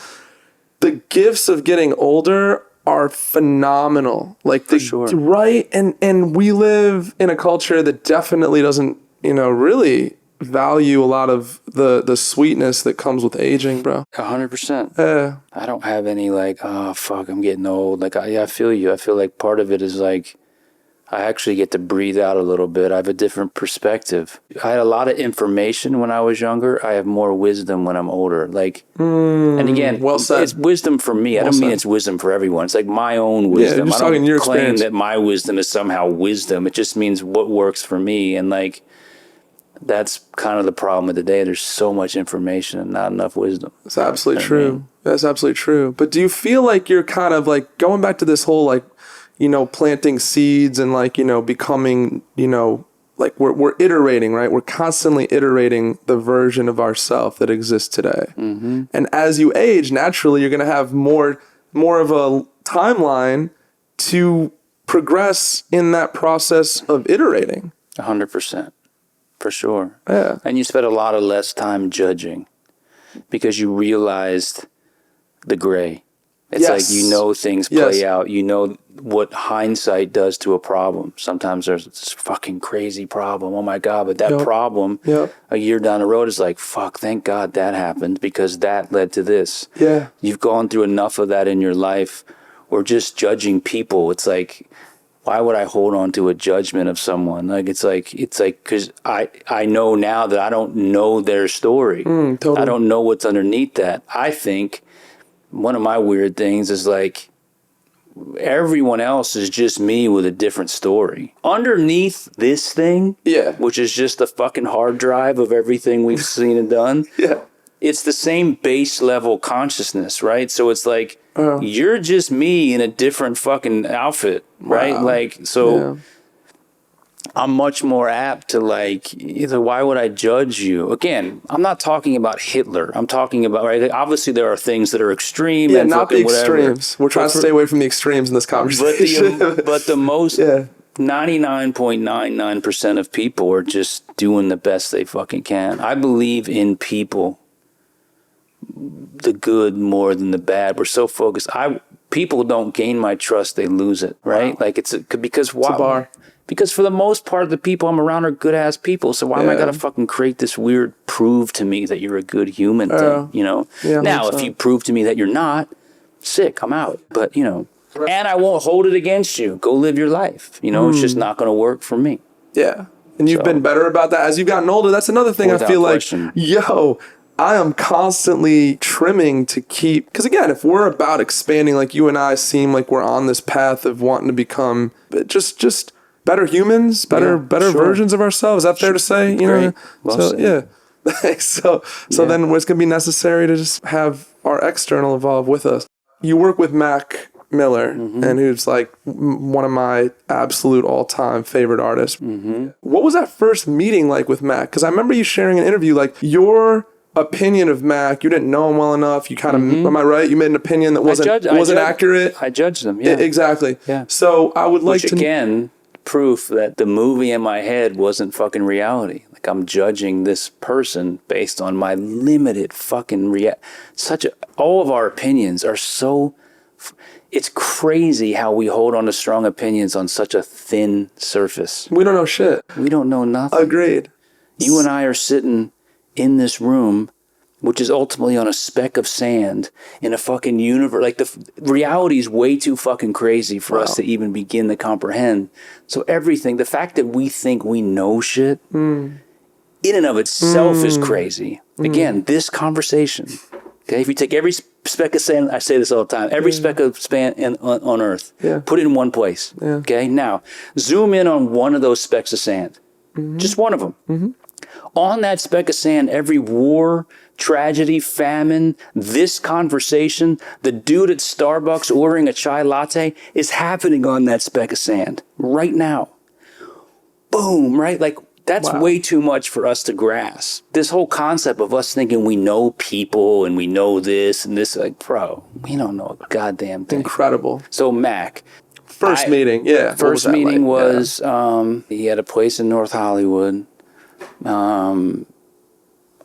the gifts of getting older are phenomenal. Like for sure. Right? And we live in a culture that definitely doesn't, you know, really value a lot of the sweetness that comes with aging, bro. 100%. Yeah. I don't have any like, oh fuck, I'm getting old. Like I feel you. I feel like part of it is like I actually get to breathe out a little bit. I have a different perspective. I had a lot of information when I was younger. I have more wisdom when I'm older. Like, and again, well said. It's wisdom for me. I don't mean it's wisdom for everyone. It's like my own wisdom. Yeah, I don't your claim experience. that my wisdom is somehow wisdom. It just means what works for me. And like, that's kind of the problem of the day. There's so much information and not enough wisdom. That's absolutely true. That's absolutely true. But do you feel like you're kind of like going back to this whole like, you know, planting seeds and like, you know, becoming, you know, like we're iterating, right? We're constantly iterating the version of ourself that exists today. And as you age, naturally, you're going to have more of a timeline to progress in that process of iterating. 100%. For sure. Yeah. And you spent a lot of less time judging because you realized the gray. It's like, you know, things play out. You know what hindsight does to a problem. Sometimes there's this fucking crazy problem. Oh my God. But that problem a year down the road is like, fuck, thank God that happened because that led to this. Yeah. You've gone through enough of that in your life, or just judging people. It's like, why would I hold on to a judgment of someone? Like, it's like, because I know now that I don't know their story. Totally. I don't know what's underneath that. I think one of my weird things is like, everyone else is just me with a different story. Underneath this thing, which is just the fucking hard drive of everything we've seen and done, it's the same base level consciousness, right? So it's like, you're just me in a different fucking outfit, right? Wow. Like, so I'm much more apt to like, either why would I judge you? Again, I'm not talking about Hitler. I'm talking about, right? Obviously there are things that are extreme and not the extremes. Whatever. We're trying to stay away from the extremes in this conversation. But the most 99.99% of people are just doing the best they fucking can. I believe in people, the good more than the bad. We're so focused. People don't gain my trust, they lose it, right? Wow. Like because why? It's a bar. Because for the most part, the people I'm around are good ass people. So why am I gonna fucking create this weird prove to me that you're a good human thing? You know. Yeah, now, if you prove to me that you're not, sick, I'm out. But you know, and I won't hold it against you. Go live your life. You know, it's just not gonna work for me. Yeah, and you've been better about that as you've gotten older. That's another thing I feel question. Like, I am constantly trimming to keep, because again, if we're about expanding, like you and I seem like we're on this path of wanting to become just better humans, better versions of ourselves. Is that fair to say? You know, well said. So then it's going to be necessary to just have our external evolve with us. You work with MacMiller, and who's like one of my absolute all-time favorite artists. What was that first meeting like with Mac? Because I remember you sharing an interview, like your opinion of Mac, you didn't know him well enough. You kind of, am I right? You made an opinion that wasn't accurate. I judged them. Yeah, exactly. Yeah. So I would like to again proof that the movie in my head wasn't fucking reality. Like I'm judging this person based on my limited fucking all of our opinions are so It's crazy how we hold on to strong opinions on such a thin surface. We don't know shit. We don't know nothing. Agreed. You and I are sitting in this room, which is ultimately on a speck of sand in a fucking universe. Like, the reality is way too fucking crazy for us to even begin to comprehend. So everything, the fact that we think we know shit, in and of itself is crazy. Again, this conversation, okay, if you take every speck of sand, I say this all the time, every speck of sand on Earth, put it in one place, okay? Now, zoom in on one of those specks of sand, just one of them. On that speck of sand, every war, tragedy, famine, this conversation, the dude at Starbucks ordering a chai latte is happening on that speck of sand right now. Boom, right? Like, that's way too much for us to grasp. This whole concept of us thinking we know people and we know this and this, like, bro, we don't know a goddamn thing. Incredible. So, Mac. First meeting, yeah. First meeting was, he had a place in North Hollywood.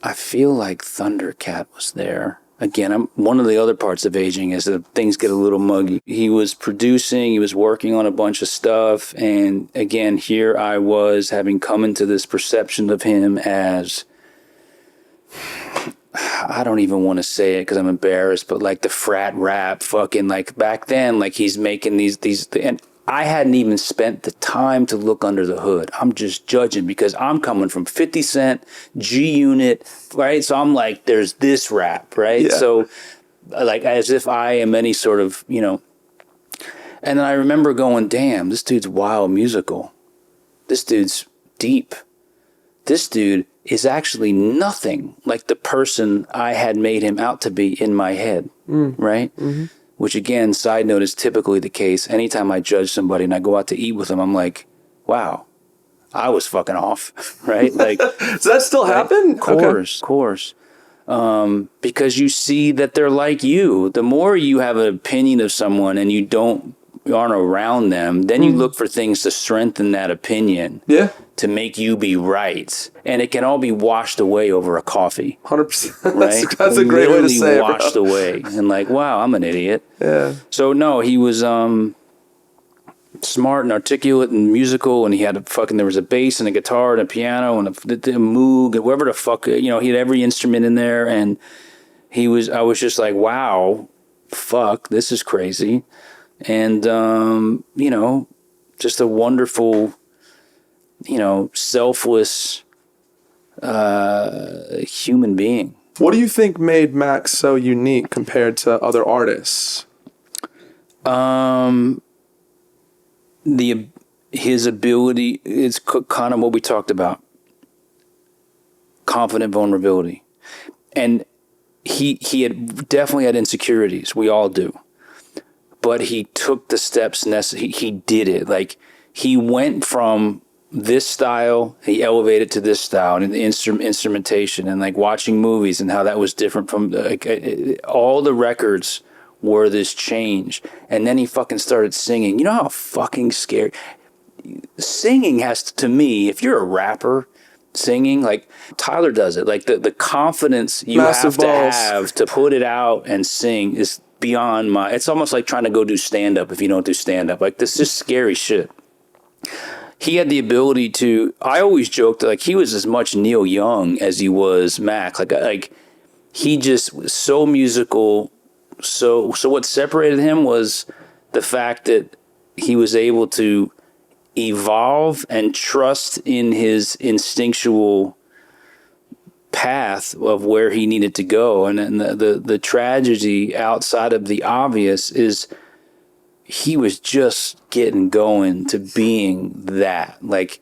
I feel like Thundercat was there. Again, one of the other parts of aging is that things get a little muggy. He was producing, he was working on a bunch of stuff, and again, here I was having come into this perception of him as, I don't even want to say it because I'm embarrassed, but like the frat rap fucking, like, back then, like, he's making these, and I hadn't even spent the time to look under the hood. I'm just judging because I'm coming from 50 Cent, G-Unit, right? So I'm like, there's this rap, right? Yeah. So, like, as if I am any sort of, you know. And then I remember going, damn, this dude's wild musical. This dude's deep. This dude is actually nothing like the person I had made him out to be in my head, right? Which, again, side note, is typically the case. Anytime I judge somebody and I go out to eat with them, I'm like, wow, I was fucking off, right? Like, does that still happen? Of course. Because you see that they're like you. The more you have an opinion of someone and you aren't around them, then you look for things to strengthen that opinion. Yeah. To make you be right. And it can all be washed away over a coffee. 100%. Right? That's a great way to say it, washed away. And like, wow, I'm an idiot. Yeah. So no, he was smart and articulate and musical, and he had there was a bass and a guitar and a piano and a moog and whatever the fuck, he had every instrument in there, and I was just like, wow, fuck, this is crazy. And just a wonderful, selfless human being. What do you think made Max so unique compared to other artists? His ability is kind of what we talked about. Confident vulnerability. And he had definitely had insecurities. We all do. But he took the steps necessary. He did it. Like, he went from this style, he elevated to this style, and the instrumentation, and like watching movies and how that was different from all the records were this change. And then he fucking started singing. You know how fucking scary singing has to me, if you're a rapper singing, like Tyler does it, like the confidence you have to put it out and sing is beyond it's almost like trying to go do stand-up if you don't do stand-up. Like, this is scary shit. He had the ability to, I always joked, like, he was as much Neil Young as he was Mac. Like he just was so musical. So what separated him was the fact that he was able to evolve and trust in his instinctual path of where he needed to go. And the tragedy outside of the obvious is he was just getting going to being that. Like,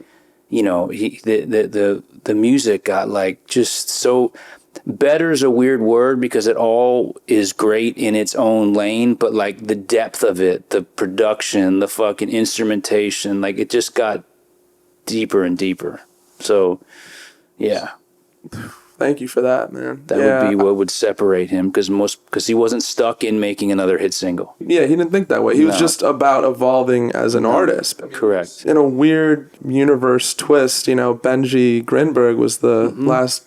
the music got like just so. Better is a weird word because it all is great in its own lane, but like the depth of it, the production, the fucking instrumentation, like it just got deeper and deeper. So, yeah. Thank you for that, man. That would be what would separate him, because he wasn't stuck in making another hit single. Yeah, he didn't think that way. He was just about evolving as an artist. Correct. In a weird universe twist, Benji Grinberg was the last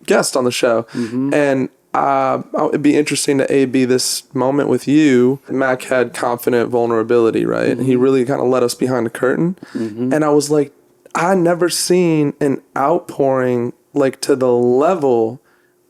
guest on the show, and it'd be interesting to A/B this moment with you. Mac had confident vulnerability, right? And he really kind of let us behind the curtain. And I was like, I never seen an outpouring like to the level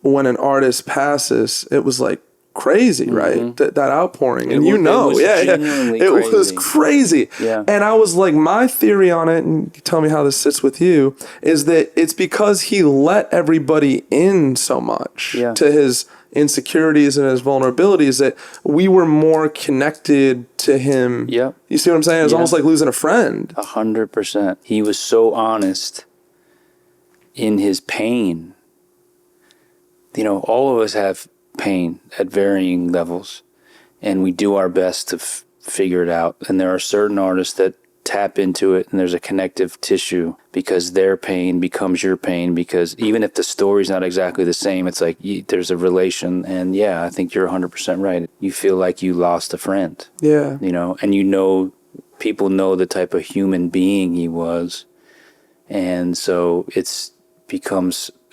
when an artist passes. It was like crazy, right? That outpouring. And it was crazy. Yeah. And I was like, my theory on it, and tell me how this sits with you, is that it's because he let everybody in so much to his insecurities and his vulnerabilities that we were more connected to him. Yep. You see what I'm saying? It was almost like losing a friend. 100%. He was so honest in his pain. You know, all of us have pain at varying levels, and we do our best to figure it out. And there are certain artists that tap into it, and there's a connective tissue because their pain becomes your pain, because even if the story's not exactly the same, it's like there's a relation. And I think you're 100% right. You feel like you lost a friend. Yeah. You know, and people know the type of human being he was. And so it's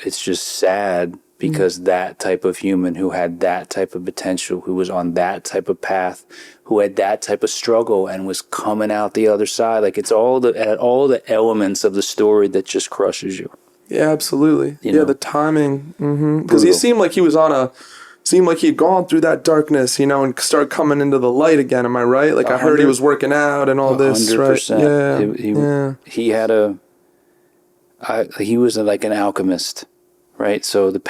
just sad because that type of human who had that type of potential, who was on that type of path, who had that type of struggle and was coming out the other side. Like it's all the elements of the story that just crushes you. Yeah, absolutely. You know? The timing. Because he seemed like he was seemed like he'd gone through that darkness, and started coming into the light again. Am I right? Like I heard he was working out and all this, 100%. right? He had he was like an alchemist. Right, so the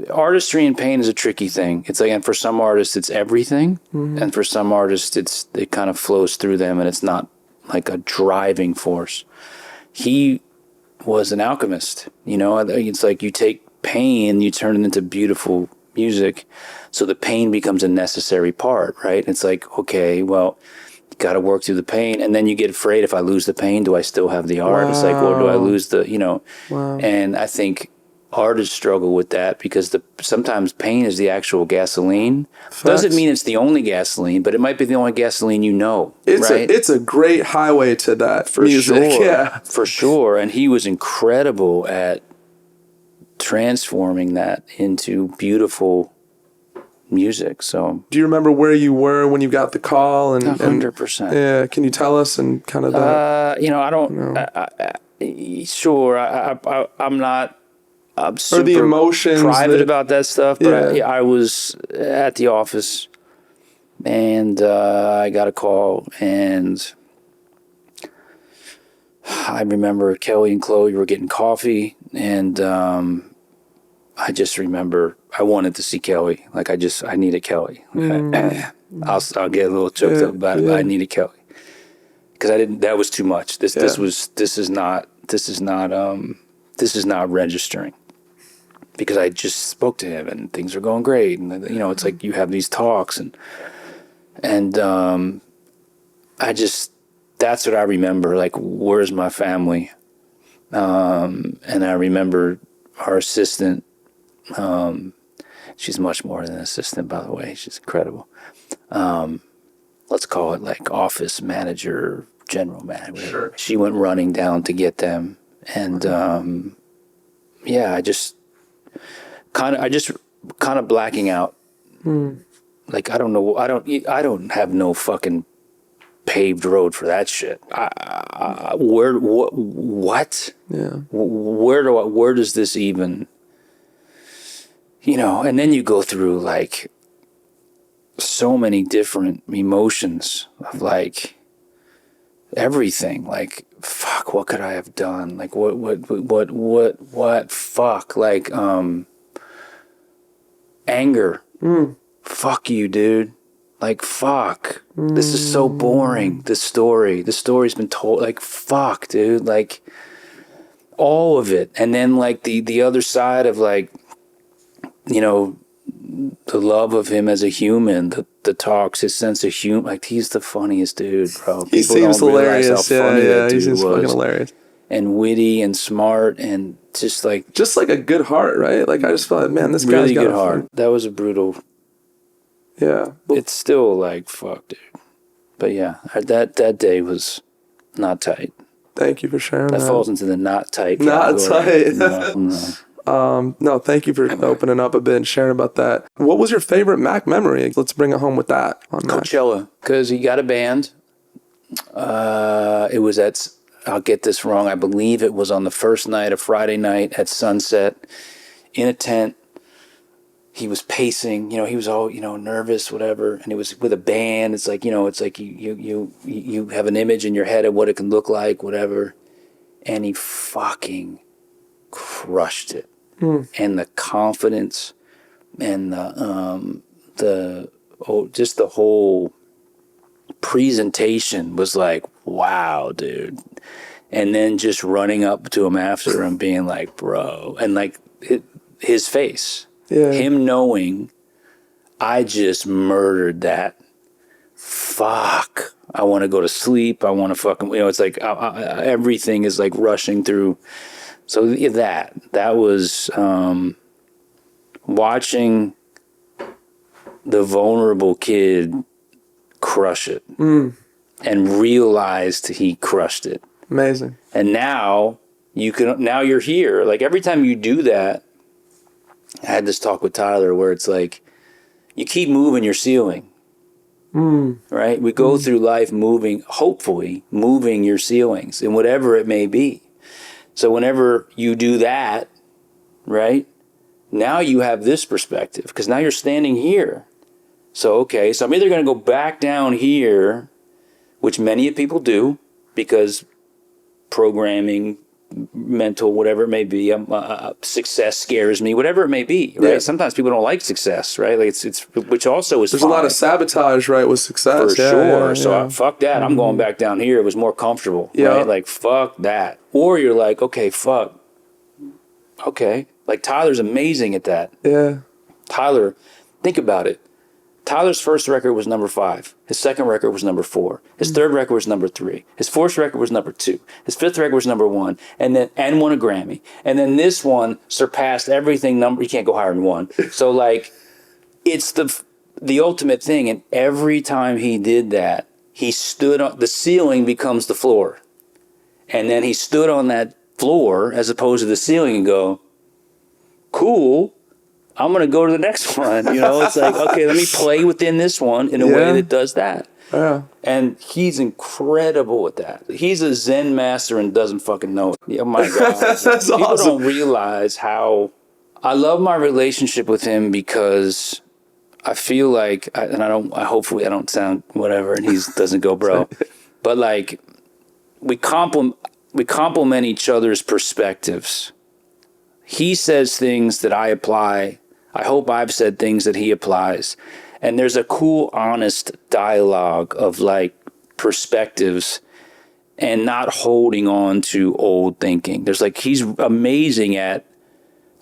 artistry and pain is a tricky thing. It's like, and for some artists it's everything, and for some artists it kind of flows through them, and it's not like a driving force. He was an alchemist, It's like you take pain and you turn it into beautiful music, so the pain becomes a necessary part, right? It's like, okay, well, got to work through the pain, and then you get afraid, if I lose the pain, do I still have the art? Wow. It's like, or do I lose Wow. And I think artists struggle with that because sometimes pain is the actual gasoline. Facts. Doesn't mean it's the only gasoline, but it might be the only gasoline right? It's a great highway to that for music. Sure. Yeah, for sure. And he was incredible at transforming that into beautiful music. So do you remember where you were when you got the call? And 100%. Yeah, can you tell us and kind of that? I don't. Sure, I'm not. I'm super or the emotions private about that stuff, but I was at the office, and I got a call, and I remember Kelly and Chloe were getting coffee, and I just remember I wanted to see Kelly. Like I needed Kelly. I'll get a little choked up about it, but I needed Kelly because I didn't. That was too much. This is not registering, because I just spoke to him and things are going great, and it's like you have these talks and I just, that's what I remember. Like, where's my family? And I remember our assistant. She's much more than an assistant, by the way. She's incredible. Let's call it like office manager, general manager. Sure. She went running down to get them. And, I just kind of blacking out. Like, I don't know. I don't have no fucking paved road for that shit. What? Yeah. Where does this even, and then you go through like so many different emotions of like everything, like, fuck, what could I have done? Like, what, fuck, like, anger. Fuck you, dude. Like, fuck. This is so boring. This story's been told. Like, fuck, dude. Like, all of it. And then, like, the other side of, like, the love of him as a human, the talks, his sense of humor. Like, he's the funniest dude, bro. He seems hilarious. He seems fucking hilarious. And witty and smart and just like a good heart, right? Like, I just felt like, man, this really guy's got good heart. That was a brutal. Yeah. It's still like, fuck, dude. But yeah, that day was not tight. Thank you for sharing that. That falls into the not tight category. Not tight. No. No, thank you for opening up a bit and sharing about that. What was your favorite Mac memory? Let's bring it home with that. On Coachella, because he got a band. It was at, I'll get this wrong, I believe it was on the first night, a Friday night at sunset, in a tent. He was pacing, he was all, nervous, whatever. And it was with a band. It's like, it's like you have an image in your head of what it can look like, whatever. And he fucking crushed it. And the confidence and just the whole presentation was like, wow, dude. And then just running up to him after and being like, bro, and like his face. Yeah. Him knowing I just murdered that. Fuck. I want to go to sleep. I want to fucking, it's like everything is like rushing through. So that was watching the vulnerable kid crush it and realized he crushed it. Amazing. And now you're here. Like every time you do that, I had this talk with Tyler where it's like, you keep moving your ceiling, right? We go through life hopefully moving your ceilings and whatever it may be. So whenever you do that, right, now you have this perspective because now you're standing here. So, okay, so I'm either going to go back down here, which many people do because programming, mental, whatever it may be, success scares me, whatever it may be, right? Yeah. Sometimes people don't like success, right? Like it's which also is there's fine. A lot of sabotage, right, with success. For sure. So fuck that. I'm going back down here. It was more comfortable, right? Like fuck that. Or you're like, okay, fuck. Okay. Like Tyler's amazing at that. Yeah. Tyler, think about it. Tyler's first record was number 5. His second record was number 4. His third record was number 3. His fourth record was number 2. His fifth record was number 1, and won a Grammy. And then this one surpassed everything. You can't go higher than 1. So like, it's the ultimate thing. And every time he did that, he stood on the ceiling becomes the floor, and then he stood on that floor as opposed to the ceiling and go, cool. I'm going to go to the next one. It's like, okay, let me play within this one in a way that does that. Yeah. And he's incredible at that. He's a Zen master and doesn't fucking know it. Oh my God. That's People awesome. Don't realize how I love my relationship with him because I feel like, hopefully I don't sound whatever and he doesn't go bro, but like we complement each other's perspectives. He says things that I apply. I hope I've said things that he applies. And there's a cool, honest dialogue of like perspectives and not holding on to old thinking. There's like, he's amazing at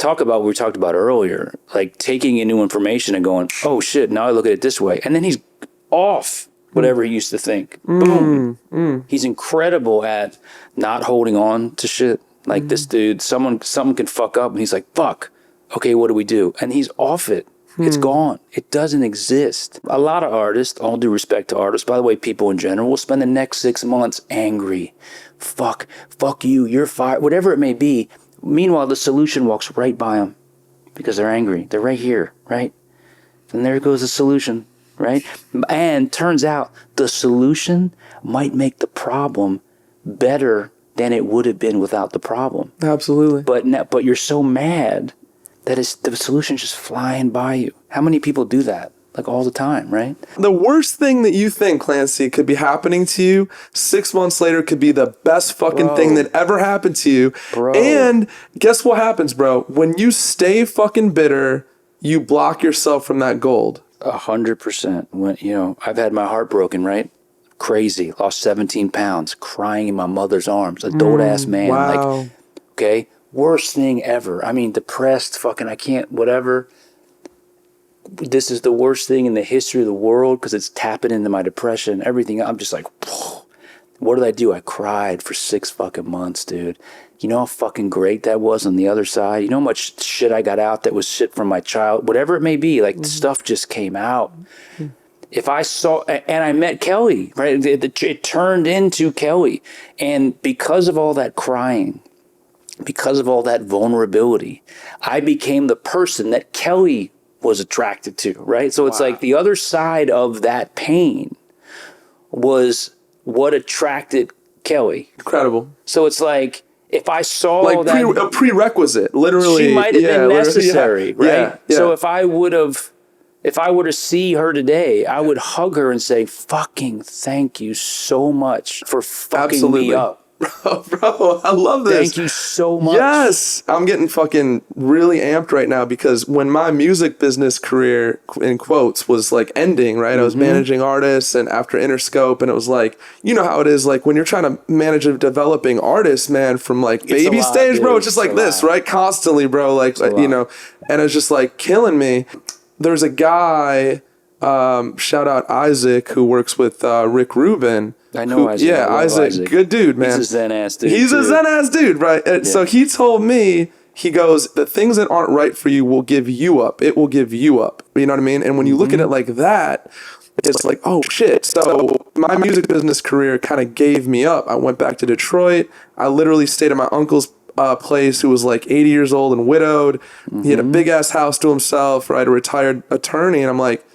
what we talked about earlier, like taking in new information and going, oh shit, now I look at it this way. And then he's off whatever he used to think. Boom. He's incredible at not holding on to shit. Like this dude, someone can fuck up and he's like, fuck. Okay, what do we do? And he's off it. It's gone. It doesn't exist. A lot of artists, all due respect to artists, by the way, people in general, will spend the next 6 months angry. Fuck you, you're fired, whatever it may be. Meanwhile, the solution walks right by them because they're angry. They're right here, right? And there goes the solution, right? And turns out the solution might make the problem better than it would have been without the problem. Absolutely. But you're so mad that the solution's just flying by you. How many people do that? Like all the time, right? The worst thing that you think, Clancy, could be happening to you 6 months later could be the best fucking thing that ever happened to you. Bro. And guess what happens, bro? When you stay fucking bitter, you block yourself from that gold. 100%. When I've had my heart broken, right? Crazy. Lost 17 pounds, crying in my mother's arms. Adult ass man. Wow. Like, okay, worst thing ever. I mean, depressed, fucking, I can't, whatever. This is the worst thing in the history of the world because it's tapping into my depression, everything. I'm just like, what did I do? I cried for 6 fucking months, dude. You know how fucking great that was on the other side? You know how much shit I got out that was shit from my child? Whatever it may be, like stuff just came out. If I saw, and I met Kelly, right? It turned into Kelly. And because of all that crying, because of all that vulnerability, I became the person that Kelly was attracted to, right? So it's like the other side of that pain was what attracted Kelly. Incredible. So it's like, if I saw like that... a prerequisite, literally. She might have been necessary, right? Yeah. So if I were to see her today, I would hug her and say, fucking thank you so much for fucking me up. Bro, I love this. Thank you so much. Yes. I'm getting fucking really amped right now because when my music business career, in quotes, was like ending, right? I was managing artists and after Interscope, and it was like, you know how it is, like when you're trying to manage a developing artist, man, from like baby stage, bro, it's just like this, right? Constantly, bro, like, you know, and it's just like killing me. There's a guy, shout out Isaac, who works with Rick Rubin. I know Isaac. Yeah, Isaac, good dude, man. He's a zen-ass dude. He's a zen-ass dude, right? And so he told me, he goes, the things that aren't right for you will give you up. It will give you up. You know what I mean? And when you look at it like that, it's like, oh, shit. So my music business career kind of gave me up. I went back to Detroit. I literally stayed at my uncle's place, who was like 80 years old and widowed. He had a big-ass house to himself, right? A retired attorney. And I'm like,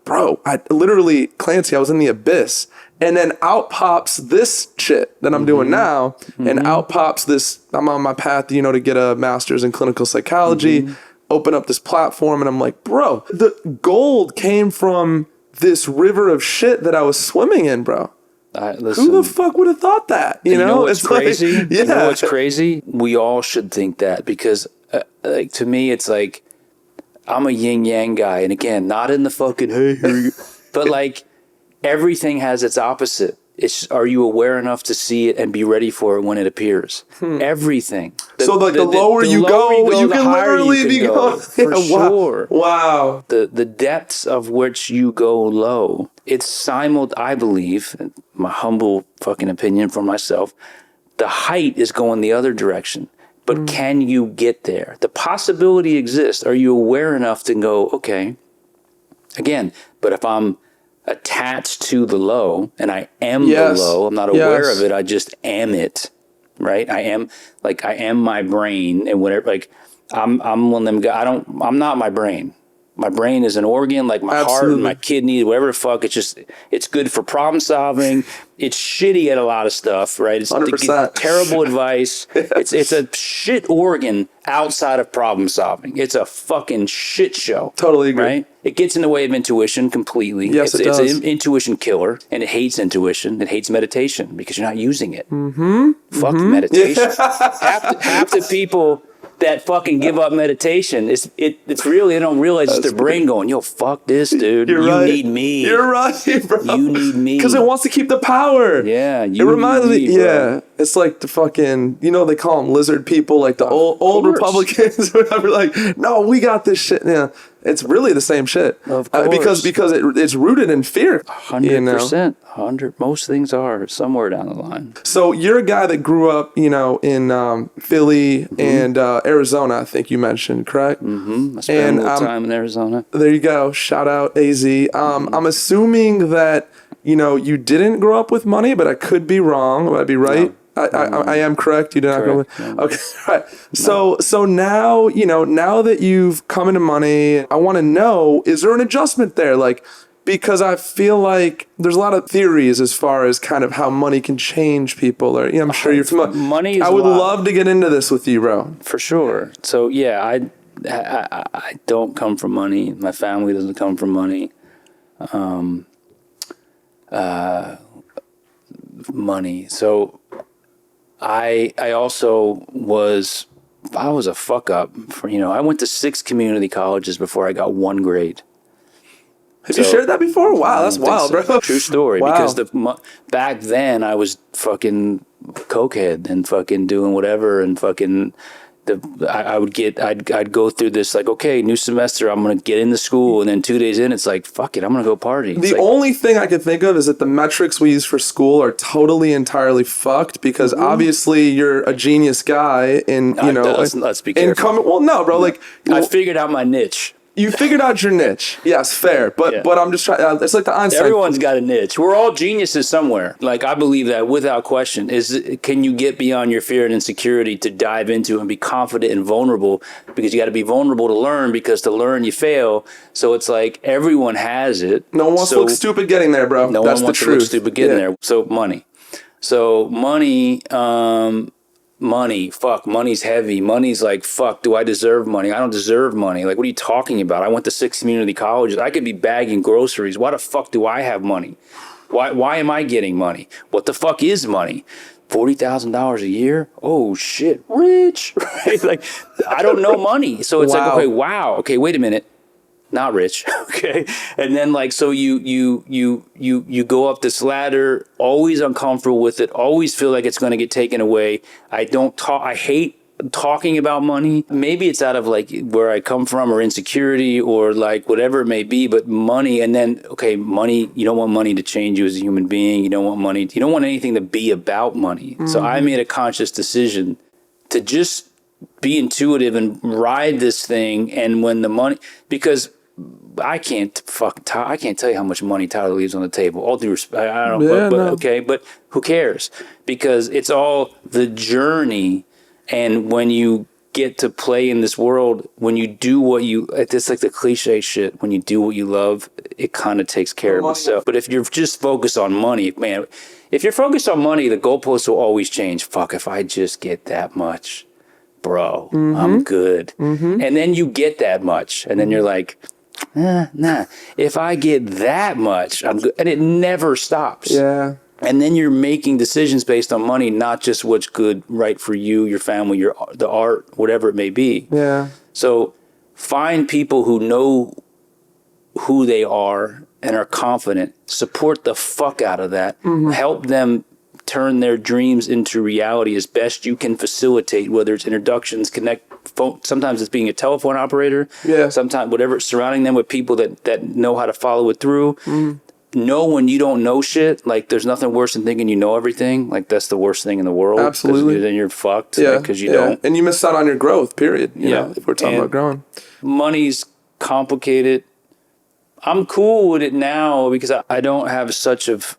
bro, I literally, Clancy, I was in the abyss. And then out pops this shit that I'm doing now. And out pops this, I'm on my path, you know, to get a master's in clinical psychology, open up this platform. And I'm like, bro, the gold came from this river of shit that I was swimming in, bro. Listen, who the fuck would have thought that? You know what's crazy? Like, You know what's crazy? We all should think that because, like, to me, it's like, I'm a yin yang guy. And again, not in the fucking, hey, here you go. But like, everything has its opposite. It's are you aware enough to see it and be ready for it when it appears? Everything. So like the lower you go, you can literally be going. For sure. Wow. The depths of which you go low. It's I believe, my humble fucking opinion for myself, the height is going the other direction. But can you get there? The possibility exists. Are you aware enough to go, okay, again, but if I'm attached to the low and I am the low, I'm not aware of it, I just am it, right? I am my brain and whatever, like I'm one of them guys, I'm not my brain. My brain is an organ, like my heart and my kidney, whatever the fuck. It's good for problem solving. It's shitty at a lot of stuff, right? It's 100%. Terrible advice. It's a shit organ outside of problem solving. It's a fucking shit show. Totally agree. Right? It gets in the way of intuition completely. Yes, it does. It's an intuition killer, and it hates intuition. It hates meditation because you're not using it. Fuck meditation. Half the people that fucking give up meditation, it's really, they don't realize it's their brain going, yo, fuck this, dude. You need me. You're right, bro. You need me. Because it wants to keep the power. Yeah. It reminds me, yeah. It's like the fucking, you know, they call them lizard people, like the old Republicans or whatever. Like, no, we got this shit. Yeah. It's really the same shit. Of course. Because it's rooted in fear. 100%. 100. Most things are somewhere down the line. So you're a guy that grew up, you know, in Philly and Arizona, I think you mentioned, correct? I spent a little time in Arizona. There you go. Shout out AZ. I'm assuming that, you know, you didn't grow up with money, but I could be wrong. Would I be right? No. I am correct. You did not grow up with. Okay. Right. So now, you know, now that you've come into money, I want to know, is there an adjustment there? Like, because I feel like there's a lot of theories as far as kind of how money can change people. Or, you know, I'm sure you're familiar. Money is I would love to get into this with you, bro. For sure. So yeah, I don't come from money. My family doesn't come from money. Money. So I also was a fuck up for, you know, I went to 6 community colleges before I got 1 grade. Have you shared that before? Wow, that's wild, bro. True story. Wow. Because back then I was fucking cokehead and fucking doing whatever and fucking I'd go through this like, okay, new semester, I'm gonna get into school, and then 2 days in, it's like, fuck it, I'm gonna go party. The only thing I could think of is that the metrics we use for school are totally entirely fucked because obviously you're a genius guy in, you know, let's be careful. well, no, bro, like I figured out my niche. You figured out your niche. Yes, fair. But I'm just trying. It's like the Einstein. Everyone's got a niche. We're all geniuses somewhere. Like, I believe that without question. Can you get beyond your fear and insecurity to dive into and be confident and vulnerable? Because you got to be vulnerable to learn, because to learn you fail. So it's like everyone has it. No one wants to look stupid getting there, bro. No That's one wants the to look truth. stupid getting there. So money, fuck, money's heavy. Money's like, fuck, do I deserve money? I don't deserve money. Like, what are you talking about? I went to 6 community colleges. I could be bagging groceries. Why the fuck do I have money? Why am I getting money? What the fuck is money? $40,000 a year? Oh shit, rich, right? Like, I don't know money. So it's like, okay, wait a minute. Not rich, okay? And then, like, so you go up this ladder, always uncomfortable with it, always feel like it's going to get taken away. I hate talking about money. Maybe it's out of like where I come from, or insecurity, or like whatever it may be, but money. And then, okay, money, you don't want money to change you as a human being. You don't want anything to be about money. Mm-hmm. So I made a conscious decision to just be intuitive and ride this thing. And when the money, because I can't tell you how much money Tyler leaves on the table. All due respect, I don't know, okay, but who cares? Because it's all the journey. And when you get to play in this world, when you do what it's like the cliche shit, when you do what you love, it kind of takes care of itself. But if you're just focused on money, man, if you're focused on money, the goalposts will always change. Fuck, if I just get that much, bro, I'm good. Mm-hmm. And then you get that much, and then you're like, nah, if I get that much, I'm good. And it never stops. Yeah. And then you're making decisions based on money, not just what's good, right for you, your family, the art, whatever it may be. Yeah. So find people who know who they are and are confident. Support the fuck out of that. Mm-hmm. Help them turn their dreams into reality as best you can facilitate, whether it's introductions, sometimes it's being a telephone operator. Yeah. Sometimes whatever, surrounding them with people that know how to follow it through. Mm. Know when you don't know shit. Like, there's nothing worse than thinking you know everything. Like, that's the worst thing in the world. Absolutely. Then you're fucked. Yeah. Because you don't. And you miss out on your growth, period. You know, if we're talking about growing. Money's complicated. I'm cool with it now because I don't have such of...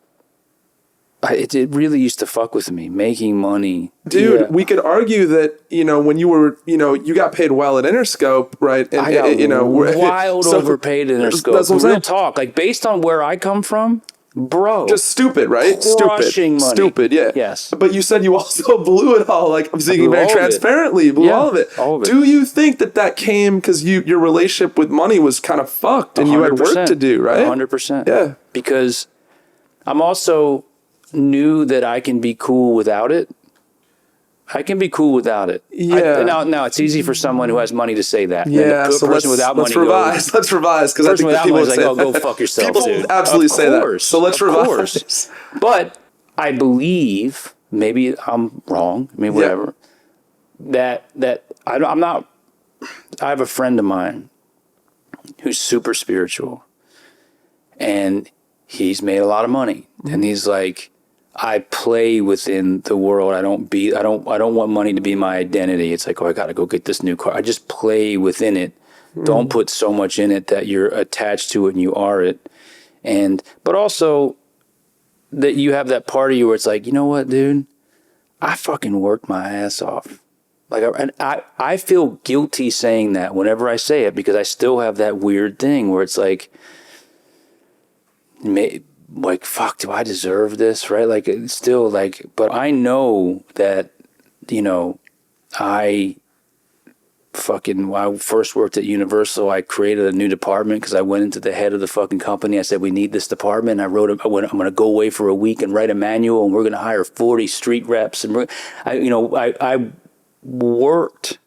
It really used to fuck with me, making money. Dude, we could argue that, when you were, you got paid well at Interscope, right? And, I got wild overpaid at Interscope. That's what I'm saying. Talk. Like, based on where I come from, bro. Just stupid, right? Crushing money. Stupid, yeah. Yes. But you said you also blew it all. Like, I'm speaking very transparently. Blew all of it. All of it. Do you think that came because your relationship with money was kind of fucked and 100%. You had work to do, right? 100%. Yeah. Because I'm also... knew that I can be cool without it. I can be cool without it. Yeah. Now it's easy for someone who has money to say that. Yeah. So let's revise. Let's revise, because I think that people is like, oh, go fuck yourself. People dude. absolutely say that. So let's revise. But I believe, maybe I'm wrong. I mean, whatever. Yeah. That I'm not. I have a friend of mine who's super spiritual, and he's made a lot of money, and he's like, I play within the world. I don't want money to be my identity. It's like, oh, I got to go get this new car. I just play within it. Don't put so much in it that you're attached to it and you are it. But also that you have that part of you where it's like, you know what, dude? I fucking worked my ass off. Like, I feel guilty saying that whenever I say it, because I still have that weird thing where it's like, fuck, do I deserve this, right? Like, it's still like, but I know that, when I first worked at Universal, I created a new department because I went into the head of the fucking company. I said, we need this department. I'm going to go away for a week and write a manual, and we're going to hire 40 street reps. And I worked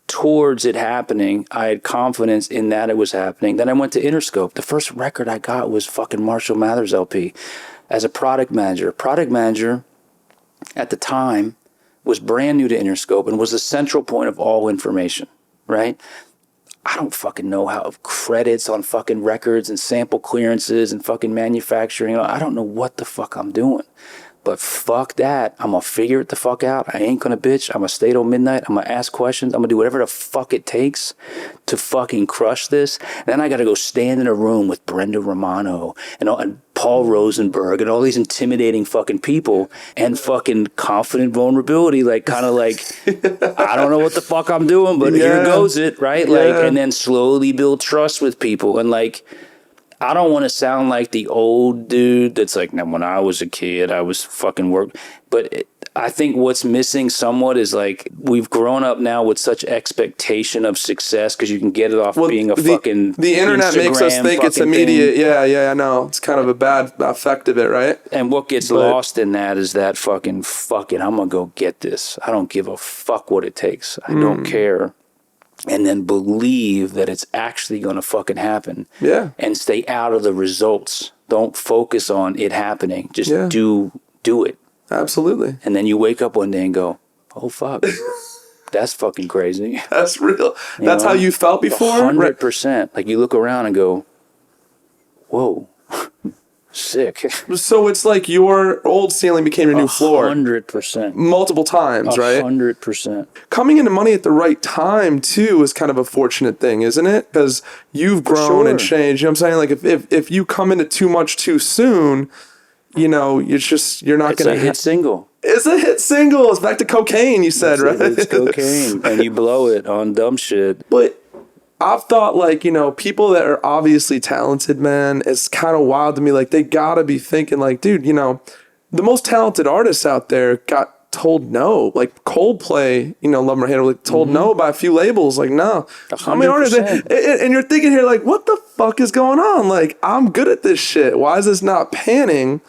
towards it happening. I had confidence in that it was happening. Then I went to Interscope. The first record I got was fucking Marshall Mathers LP as a product manager. Product manager at the time was brand new to Interscope and was the central point of all information, right? I don't fucking know how credits on fucking records and sample clearances and fucking manufacturing. I don't know what the fuck I'm doing. But fuck that. I'm going to figure it the fuck out. I ain't going to bitch. I'm going to stay till midnight. I'm going to ask questions. I'm going to do whatever the fuck it takes to fucking crush this. And then I got to go stand in a room with Brenda Romano and Paul Rosenberg and all these intimidating fucking people and fucking confident vulnerability. Like, kind of like, I don't know what the fuck I'm doing, but here goes it, right? Like, and then slowly build trust with people. And like, I don't want to sound like the old dude that's like, now when I was a kid, I was fucking work. But I think what's missing somewhat is like, we've grown up now with such expectation of success because you can get it off being fucking the internet Instagram makes us think it's immediate. Thing. Yeah, I know. It's kind of a bad effect of it, right? And what gets lost in that is that fucking, fuck it, I'm going to go get this. I don't give a fuck what it takes. I don't care. And then believe that it's actually going to fucking happen. Yeah. And stay out of the results. Don't focus on it happening. Just do it. Absolutely. And then you wake up one day and go, oh, fuck. That's fucking crazy. That's real. That's how you felt before? 100%. Like you look around and go, whoa. Sick. So it's like your old ceiling became your new floor. 100%. Multiple times, right? 100%. Coming into money at the right time, too, is kind of a fortunate thing, isn't it? Because you've grown and changed. You know what I'm saying? Like, if you come into too much too soon, you know, you're not going to... It's a hit single. It's a hit single. It's back to cocaine, you said, right? It's cocaine. And you blow it on dumb shit. But... I've thought, like, you know, people that are obviously talented, man, it's kind of wild to me. Like, they gotta be thinking, like, dude, you know, the most talented artists out there got told no. Like, Coldplay, you know, Love My Hand, like, told no by a few labels. Like, no. 100%. How many artists? And you're thinking here, like, what the fuck is going on? Like, I'm good at this shit. Why is this not panning?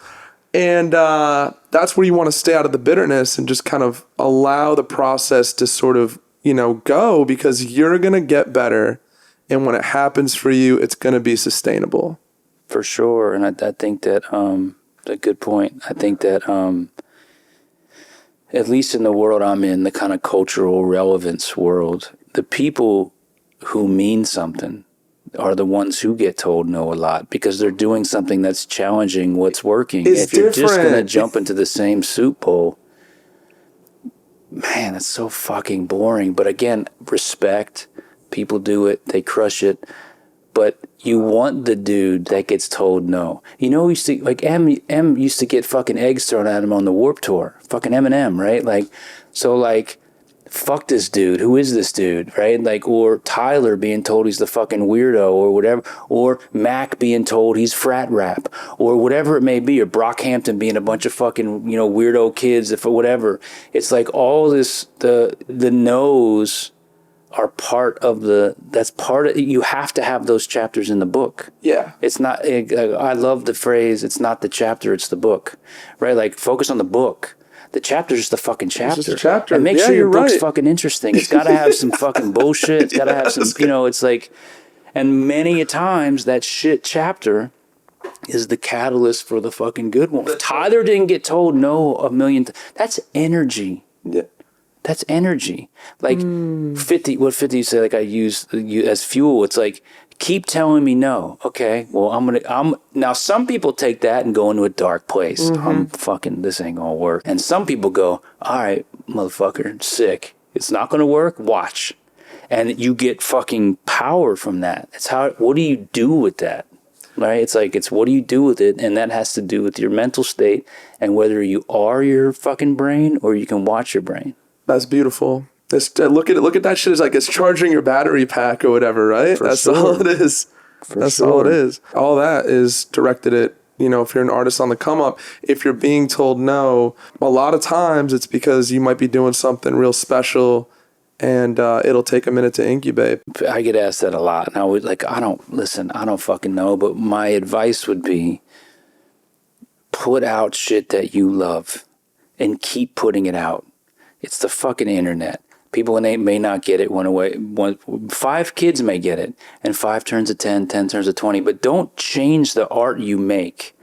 And that's where you want to stay out of the bitterness and just kind of allow the process to sort of, you know, go, because you're going to get better. And when it happens for you, it's going to be sustainable. For sure. And I think that, a good point. I think that, at least in the world I'm in, the kind of cultural relevance world, the people who mean something are the ones who get told no a lot because they're doing something that's challenging what's working. If you're just going to jump into the same soup bowl, man, it's so fucking boring. But again, respect. People do it. They crush it. But you want the dude that gets told no. You know, used to, like, M used to get fucking eggs thrown at him on the Warped Tour. Fucking Eminem, right? Like, so, like, fuck this dude. Who is this dude, right? Like, or Tyler being told he's the fucking weirdo or whatever. Or Mac being told he's frat rap. Or whatever it may be. Or Brockhampton being a bunch of fucking, you know, weirdo kids, if whatever. It's like all this, the no's are part of you have to have those chapters in the book. Yeah. It's not, I love the phrase, it's not the chapter, it's the book, right? Like, focus on the book. The chapter's just the fucking chapter. It's just a chapter. And make sure your book's fucking interesting. It's got to have some fucking bullshit. It's got to have some, you know, it's like, and many a times that shit chapter is the catalyst for the fucking good one. Tyler didn't get told no a million times. That's energy. Yeah. That's energy. Like 50 say, like, I use as fuel. It's like, keep telling me no. Okay. Well, now some people take that and go into a dark place. This ain't gonna work. And some people go, all right, motherfucker, sick. It's not gonna work. Watch. And you get fucking power from that. What do you do with that? Right? It's like, what do you do with it? And that has to do with your mental state and whether you are your fucking brain or you can watch your brain. That's beautiful. Look at that shit as like it's charging your battery pack or whatever, right? That's all it is. That's all it is. All that is directed at, you know, if you're an artist on the come up, if you're being told no, a lot of times it's because you might be doing something real special and it'll take a minute to incubate. I get asked that a lot. And I would I don't fucking know, but my advice would be put out shit that you love and keep putting it out. It's the fucking internet. People may not get it 5 kids may get it, and 5 turns to 10, 10 turns to 20. But don't change the art you make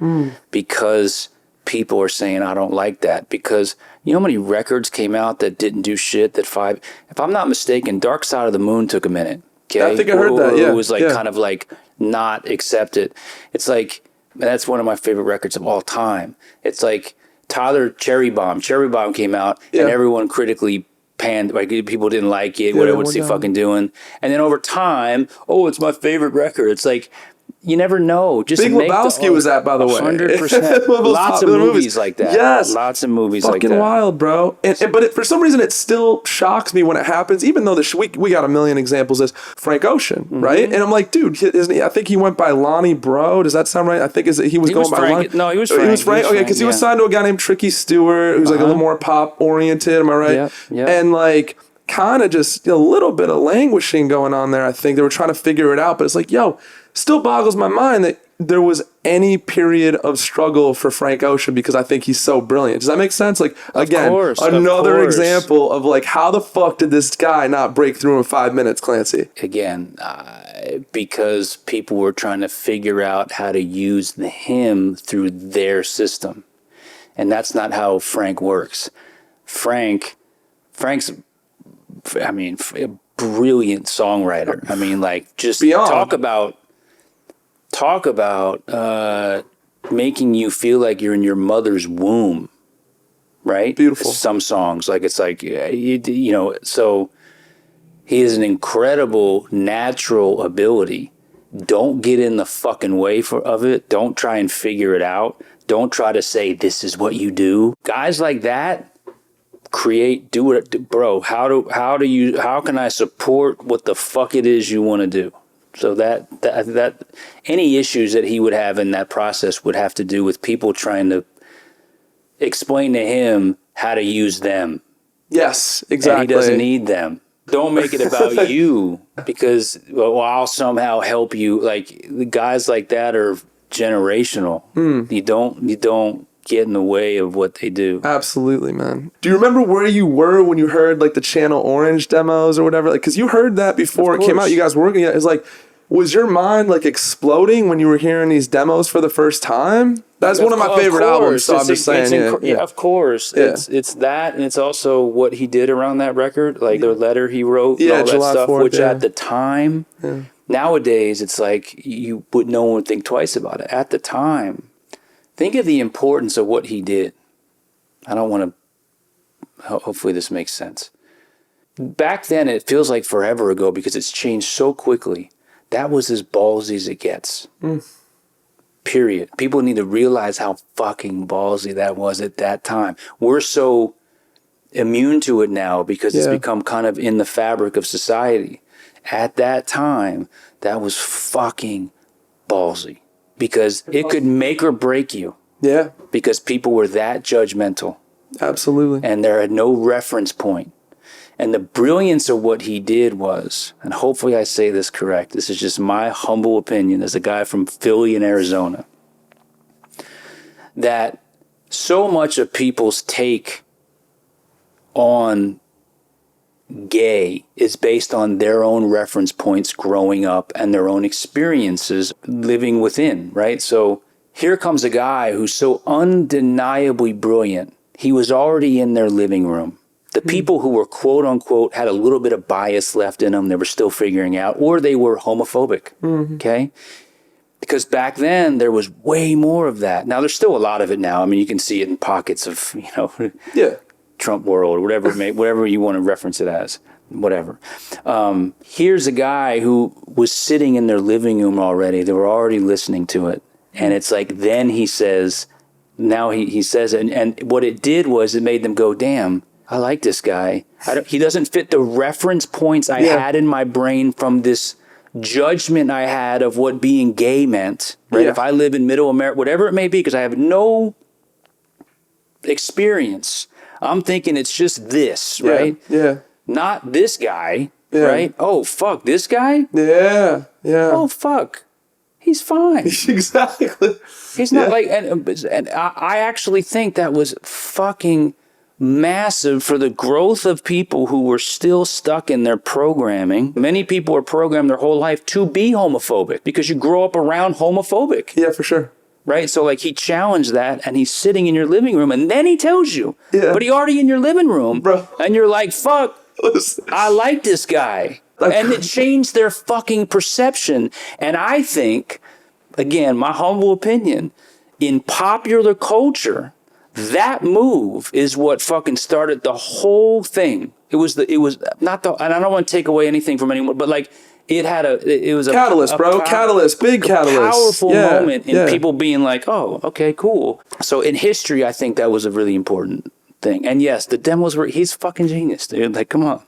because people are saying, I don't like that. Because you know how many records came out that didn't do shit? If I'm not mistaken, Dark Side of the Moon took a minute. Okay? I think I heard that, yeah. It was kind of like not accepted. It's like, that's one of my favorite records of all time. It's like, Tyler Cherry Bomb came out, and everyone critically panned, like people didn't like it. What's he fucking doing? And then over time, it's my favorite record. It's like, you never know. Just Big Lebowski was that, by the way. 100%. Lots of movies like that. Yes. Lots of movies like that. Fucking wild, bro. But for some reason, it still shocks me when it happens, even though we got a million examples as Frank Ocean, right? And I'm like, dude, I think he went by Lonnie Bro. Does that sound right? I think he was going by Lonnie. No, he was Frank. He was Frank? Okay, because he was signed to a guy named Tricky Stewart, who's like a little more pop-oriented, am I right? Yeah. And like, kind of just a little bit of languishing going on there, I think. They were trying to figure it out, but it's like, still boggles my mind that there was any period of struggle for Frank Ocean because I think he's so brilliant. Does that make sense? Like, again, another example of like, how the fuck did this guy not break through in 5 minutes, Clancy? Again, because people were trying to figure out how to use him through their system. And that's not how Frank works. Frank's, a brilliant songwriter. I mean, like, just talk about making you feel like you're in your mother's womb, right? Beautiful. Some songs, like, it's like, so he has an incredible natural ability. Don't get in the fucking way of it. Don't try and figure it out. Don't try to say, this is what you do. Guys like that do it, bro. How can I support what the fuck it is you want to do? So that any issues that he would have in that process would have to do with people trying to explain to him how to use them. Yes, exactly. And he doesn't need them. Don't make it about you because I'll somehow help you. Like, the guys like that are generational. You don't get in the way of what they do. Absolutely, man. Do you remember where you were when you heard like the Channel Orange demos or whatever? Like, because you heard that before it came out. You guys were working. It's like, was your mind like exploding when you were hearing these demos for the first time? That's one of my favorite albums. So I'm just saying, yeah, of course. Yeah. It's that, and it's also what he did around that record, like the letter he wrote, and all that July stuff. 4th, which at the time, nowadays, it's like no one would think twice about it. At the time, think of the importance of what he did. I don't want to. Hopefully, this makes sense. Back then, it feels like forever ago because it's changed so quickly. That was as ballsy as it gets. Period. People need to realize how fucking ballsy that was at that time. We're so immune to it now because it's become kind of in the fabric of society. At that time, that was fucking ballsy because it could make or break you. Yeah. Because people were that judgmental. Absolutely. And there had no reference point. And the brilliance of what he did was, and hopefully I say this correct, this is just my humble opinion as a guy from Philly in Arizona, that so much of people's take on gay is based on their own reference points growing up and their own experiences living within, right? So here comes a guy who's so undeniably brilliant. He was already in their living room. The people who were, quote unquote, had a little bit of bias left in them, they were still figuring out, or they were homophobic, okay? Because back then, there was way more of that. Now, there's still a lot of it now. I mean, you can see it in pockets of, Trump world, or whatever you want to reference it as, whatever. Here's a guy who was sitting in their living room already. They were already listening to it. And it's like, then he says, now he says it. And what it did was it made them go, damn, I like this guy. He doesn't fit the reference points I had in my brain from this judgment I had of what being gay meant, right? Yeah. If I live in middle America, whatever it may be, because I have no experience, I'm thinking it's just this, right? Yeah. Not this guy, right? Oh, fuck, this guy? Yeah. Oh, fuck. He's fine. Exactly. He's not like, and I actually think that was fucking massive for the growth of people who were still stuck in their programming. Many people are programmed their whole life to be homophobic because you grow up around homophobic. Yeah, for sure. Right? So like he challenged that and he's sitting in your living room and then he tells you, but he already in your living room, bro. And you're like, fuck, I like this guy. And it changed their fucking perception. And I think, again, my humble opinion, in popular culture, That move is what fucking started the whole thing. It was not the, and I don't want to take away anything from anyone, but like it was a catalyst, bro. Catalyst, big catalyst. Powerful moment in people being like, oh, okay, cool. So in history, I think that was a really important thing. And yes, the demos he's fucking genius, dude. Like, come on.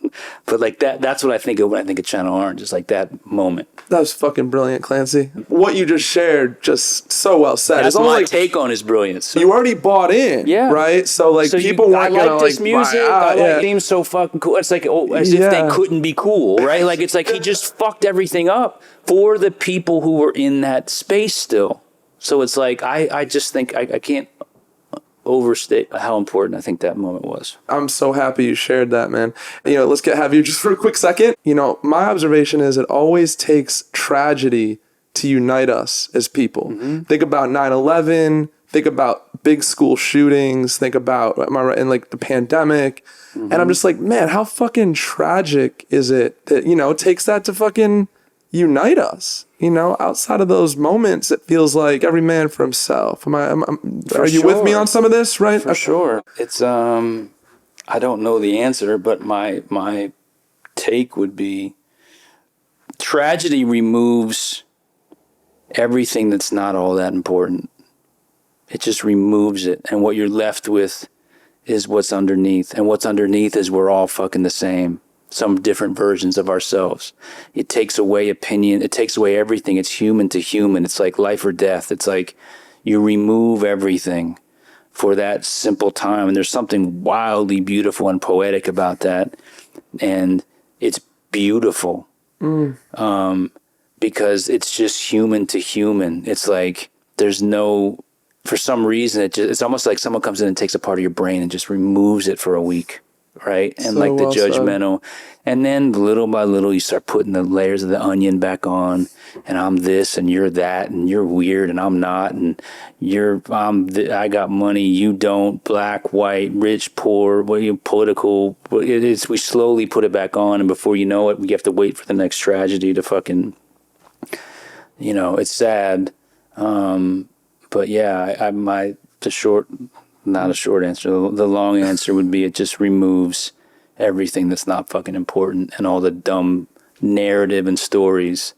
But like that's what I think of when I think of Channel Orange, just like that moment. That was fucking brilliant, Clancy. What you just shared, just so well said. That's my take on his brilliance. You already bought in, right? So like people weren't gonna like this music. I like it seems so fucking cool. It's like as if they couldn't be cool, right? Like it's like he just fucked everything up for the people who were in that space still. So it's like I just think I can't overstate how important I think that moment was. I'm so happy you shared that, man. Let's have you just for a quick second. My observation is it always takes tragedy to unite us as people. Mm-hmm. Think about 9/11, think about big school shootings, think about, am I right, and like the pandemic. Mm-hmm. And I'm just like, man, how fucking tragic is it that, it takes that to fucking unite us? Outside of those moments, it feels like every man for himself. Are you with me on some of this, right? For sure. It's, I don't know the answer, but my take would be tragedy removes everything that's not all that important. It just removes it. And what you're left with is what's underneath. And what's underneath is we're all fucking the same. Some different versions of ourselves. It takes away opinion. It takes away everything. It's human to human. It's like life or death. It's like you remove everything for that simple time. And there's something wildly beautiful and poetic about that. And it's beautiful. Because it's just human to human. It's like there's no, for some reason, it's almost like someone comes in and takes a part of your brain and just removes it for a week. Right. And so like the judgmental. And then little by little, you start putting the layers of the onion back on. And I'm this and you're that. And you're weird and I'm not. And I got money. You don't. Black, white, rich, poor, political. We slowly put it back on. And before you know it, we have to wait for the next tragedy to fucking, it's sad. But yeah, not a short answer. The long answer would be it just removes everything that's not fucking important and all the dumb narrative and stories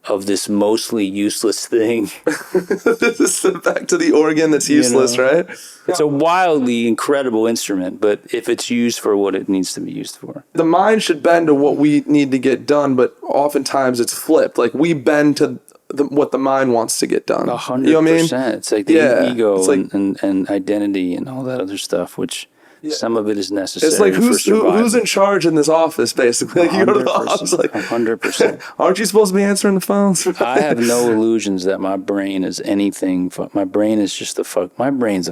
of this mostly useless thing. Back to the organ that's useless, right? It's a wildly incredible instrument, but if it's used for what it needs to be used for. The mind should bend to what we need to get done, but oftentimes it's flipped. Like we bend to what the mind wants to get done. 100%. You know what I mean? It's like the ego and identity and all that other stuff, which some of it is necessary. It's like who's in charge in this office, basically. Like you go to the office, like 100%. Aren't you supposed to be answering the phones? I have no illusions that my brain is anything. My brain is just my brain's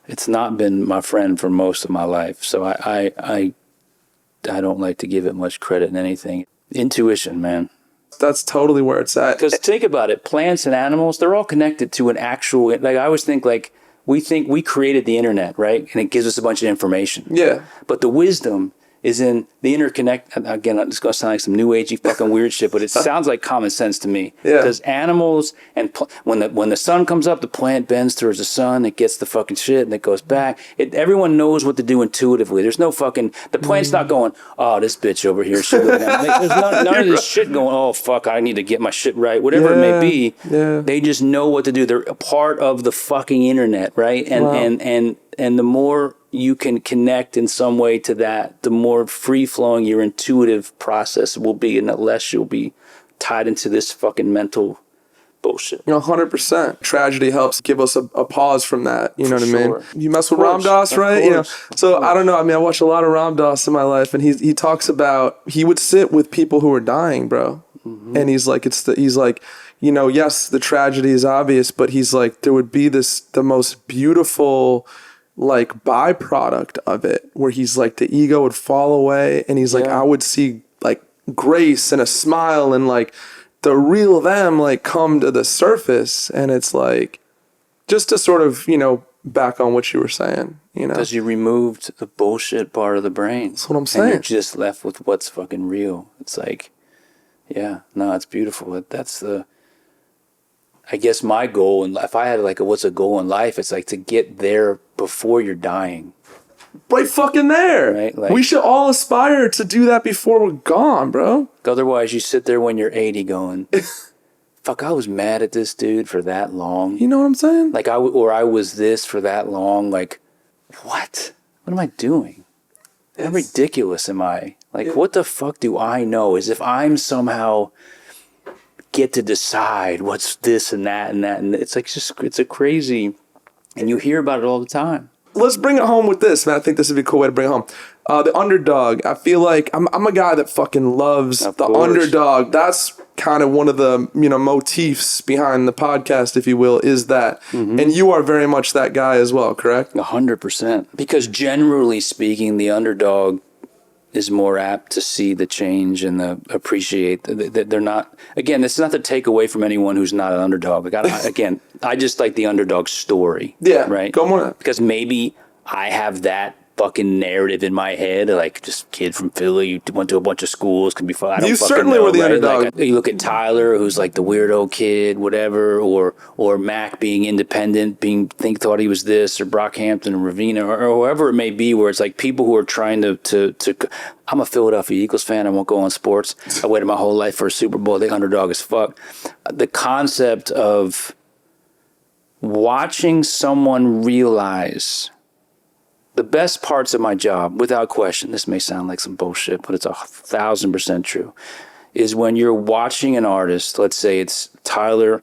it's not been my friend for most of my life. So I don't like to give it much credit in anything. Intuition, man. That's totally where it's at. Because think about it, plants and animals, they're all connected to an actual, like I always think we created the internet, right? And it gives us a bunch of information. Yeah. But the wisdom is in the interconnect. Again, it's going to sound like some new agey fucking weird shit, but it sounds like common sense to me. Yeah. Because animals and when the sun comes up, the plant bends towards the sun. It gets the fucking shit and it goes back. Everyone knows what to do intuitively. There's no fucking the plant's not going, oh, this bitch over here should go down. There's none of this shit going, oh fuck, I need to get my shit right. Whatever it may be. Yeah. They just know what to do. They're a part of the fucking internet, right? And the more you can connect in some way to that, the more free-flowing your intuitive process will be, and the less you'll be tied into this fucking mental bullshit. 100%. Tragedy helps give us a pause from that. You know what I mean? You mess with Ram Dass, right? So I don't know. I mean, I watch a lot of Ram Dass in my life, and he talks about he would sit with people who were dying, bro. Mm-hmm. And he's like, yes, the tragedy is obvious, but he's like, there would be the most beautiful like byproduct of it where he's like the ego would fall away and he's like I would see like grace and a smile and like the real them like come to the surface. And it's like just to sort of back on what you were saying, because you removed the bullshit part of the brain. That's what I'm saying. And you're just left with what's fucking real. It's like it's beautiful. That's I guess my goal, and if I had like what's a goal in life, it's like to get there before you're dying. Right fucking there. Right, like- we should all aspire to do that before we're gone, bro. Otherwise, you sit there when you're 80 going, fuck, I was mad at this dude for that long. You know what I'm saying? Like, I was this for that long. Like, what? What am I doing? How ridiculous am I? Like, what the fuck do I know? As if I'm somehow get to decide what's this and that and that. And it's like, it's a crazy, and you hear about it all the time. Let's bring it home with this, man. I think this would be a cool way to bring it home. The underdog. I feel like I'm a guy that fucking loves the underdog. That's kind of one of the motifs behind the podcast, if you will, is that. Mm-hmm. And you are very much that guy as well, correct? 100%. Because generally speaking, the underdog is more apt to see the change and appreciate that they're not. Again, this is not to take away from anyone who's not an underdog. Like, I just like the underdog story. Yeah, right. Go more. Because maybe I have that fucking narrative in my head, like just kid from Philly, you went to a bunch of schools, could be fun. I don't you fucking certainly know, were the right? underdog. Like, you look at Tyler, who's like the weirdo kid, whatever, or Mac being independent, thought he was this, or Brockhampton or Raveena, or whoever it may be, where it's like people who are trying to. I'm a Philadelphia Eagles fan. I won't go on sports. I waited my whole life for a Super Bowl. The underdog as fuck. The concept of watching someone realize. The best parts of my job, without question, this may sound like some bullshit, but it's 1,000% true, is when you're watching an artist, let's say it's Tyler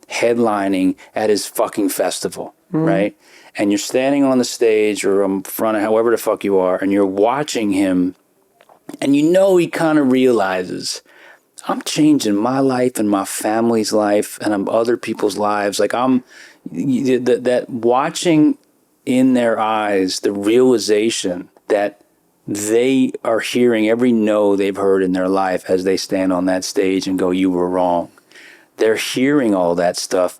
headlining at his fucking festival, right? And you're standing on the stage or in front of however the fuck you are, and you're watching him, and he kind of realizes, I'm changing my life and my family's life and other people's lives. Like that watching in their eyes, the realization that they are hearing every no they've heard in their life as they stand on that stage and go, you were wrong. They're hearing all that stuff,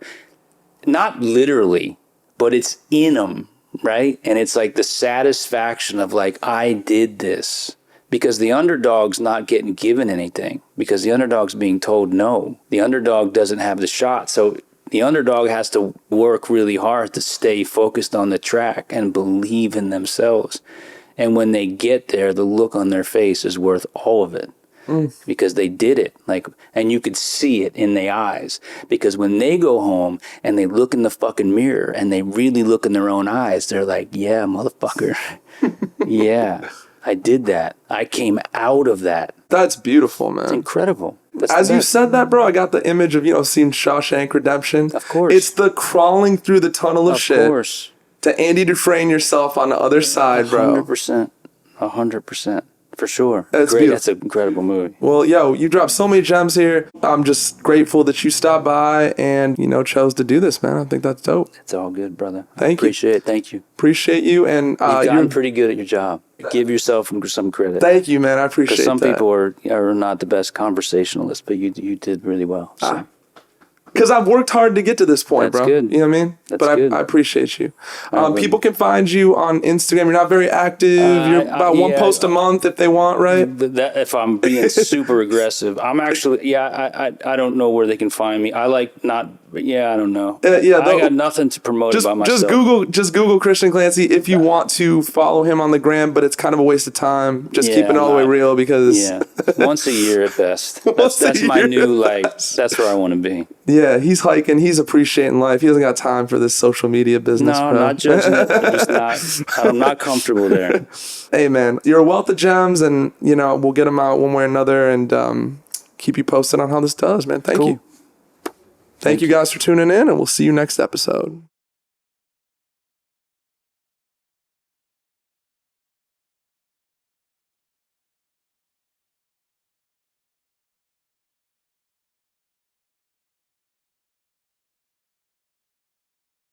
not literally, but it's in them, right? And it's like the satisfaction of like, I did this. Because the underdog's not getting given anything. Because the underdog's being told no. The underdog doesn't have the shot. So the underdog has to work really hard to stay focused on the track and believe in themselves. And when they get there, the look on their face is worth all of it. Because they did it. And you could see it in their eyes. Because when they go home and they look in the fucking mirror and they really look in their own eyes, they're like, yeah, motherfucker. Yeah, I did that. I came out of that. That's beautiful, man. It's incredible. As you said that, bro, I got the image of, seeing Shawshank Redemption. Of course. It's the crawling through the tunnel of shit. Of course. To Andy Dufresne yourself on the other side, bro. 100%. 100%. For sure. That's great. Beautiful. That's an incredible movie. Well, you dropped so many gems here. I'm just grateful that you stopped by and, chose to do this, man. I think that's dope. It's all good, brother. Thank you. Appreciate it. Thank you. Appreciate you. And you've gotten pretty good at your job. Give yourself some credit. Thank you, man. I appreciate that. Because some people are not the best conversationalists, but you did really well. So. Because I've worked hard to get to this point, That's bro. Good. You know what I mean? That's good. I appreciate you. Right, people can find you on Instagram. You're not very active. You're about one post a month if they want, right? If I'm being super aggressive, I'm actually, I don't know where they can find me. I like not, I don't know. I got nothing to promote about myself. Just Google Christian Clancy if you want to follow him on the gram, but it's kind of a waste of time. Just keep it all the way real because... once a year at best. That's my new, that's where I want to be. Yeah, he's hiking. He's appreciating life. He hasn't got time for this social media business. No, bro. not judging it. I'm not comfortable there. Hey, man, you're a wealth of gems, and we'll get them out one way or another, and keep you posted on how this does, man. Thank you. Thank you guys for tuning in, and we'll see you next episode.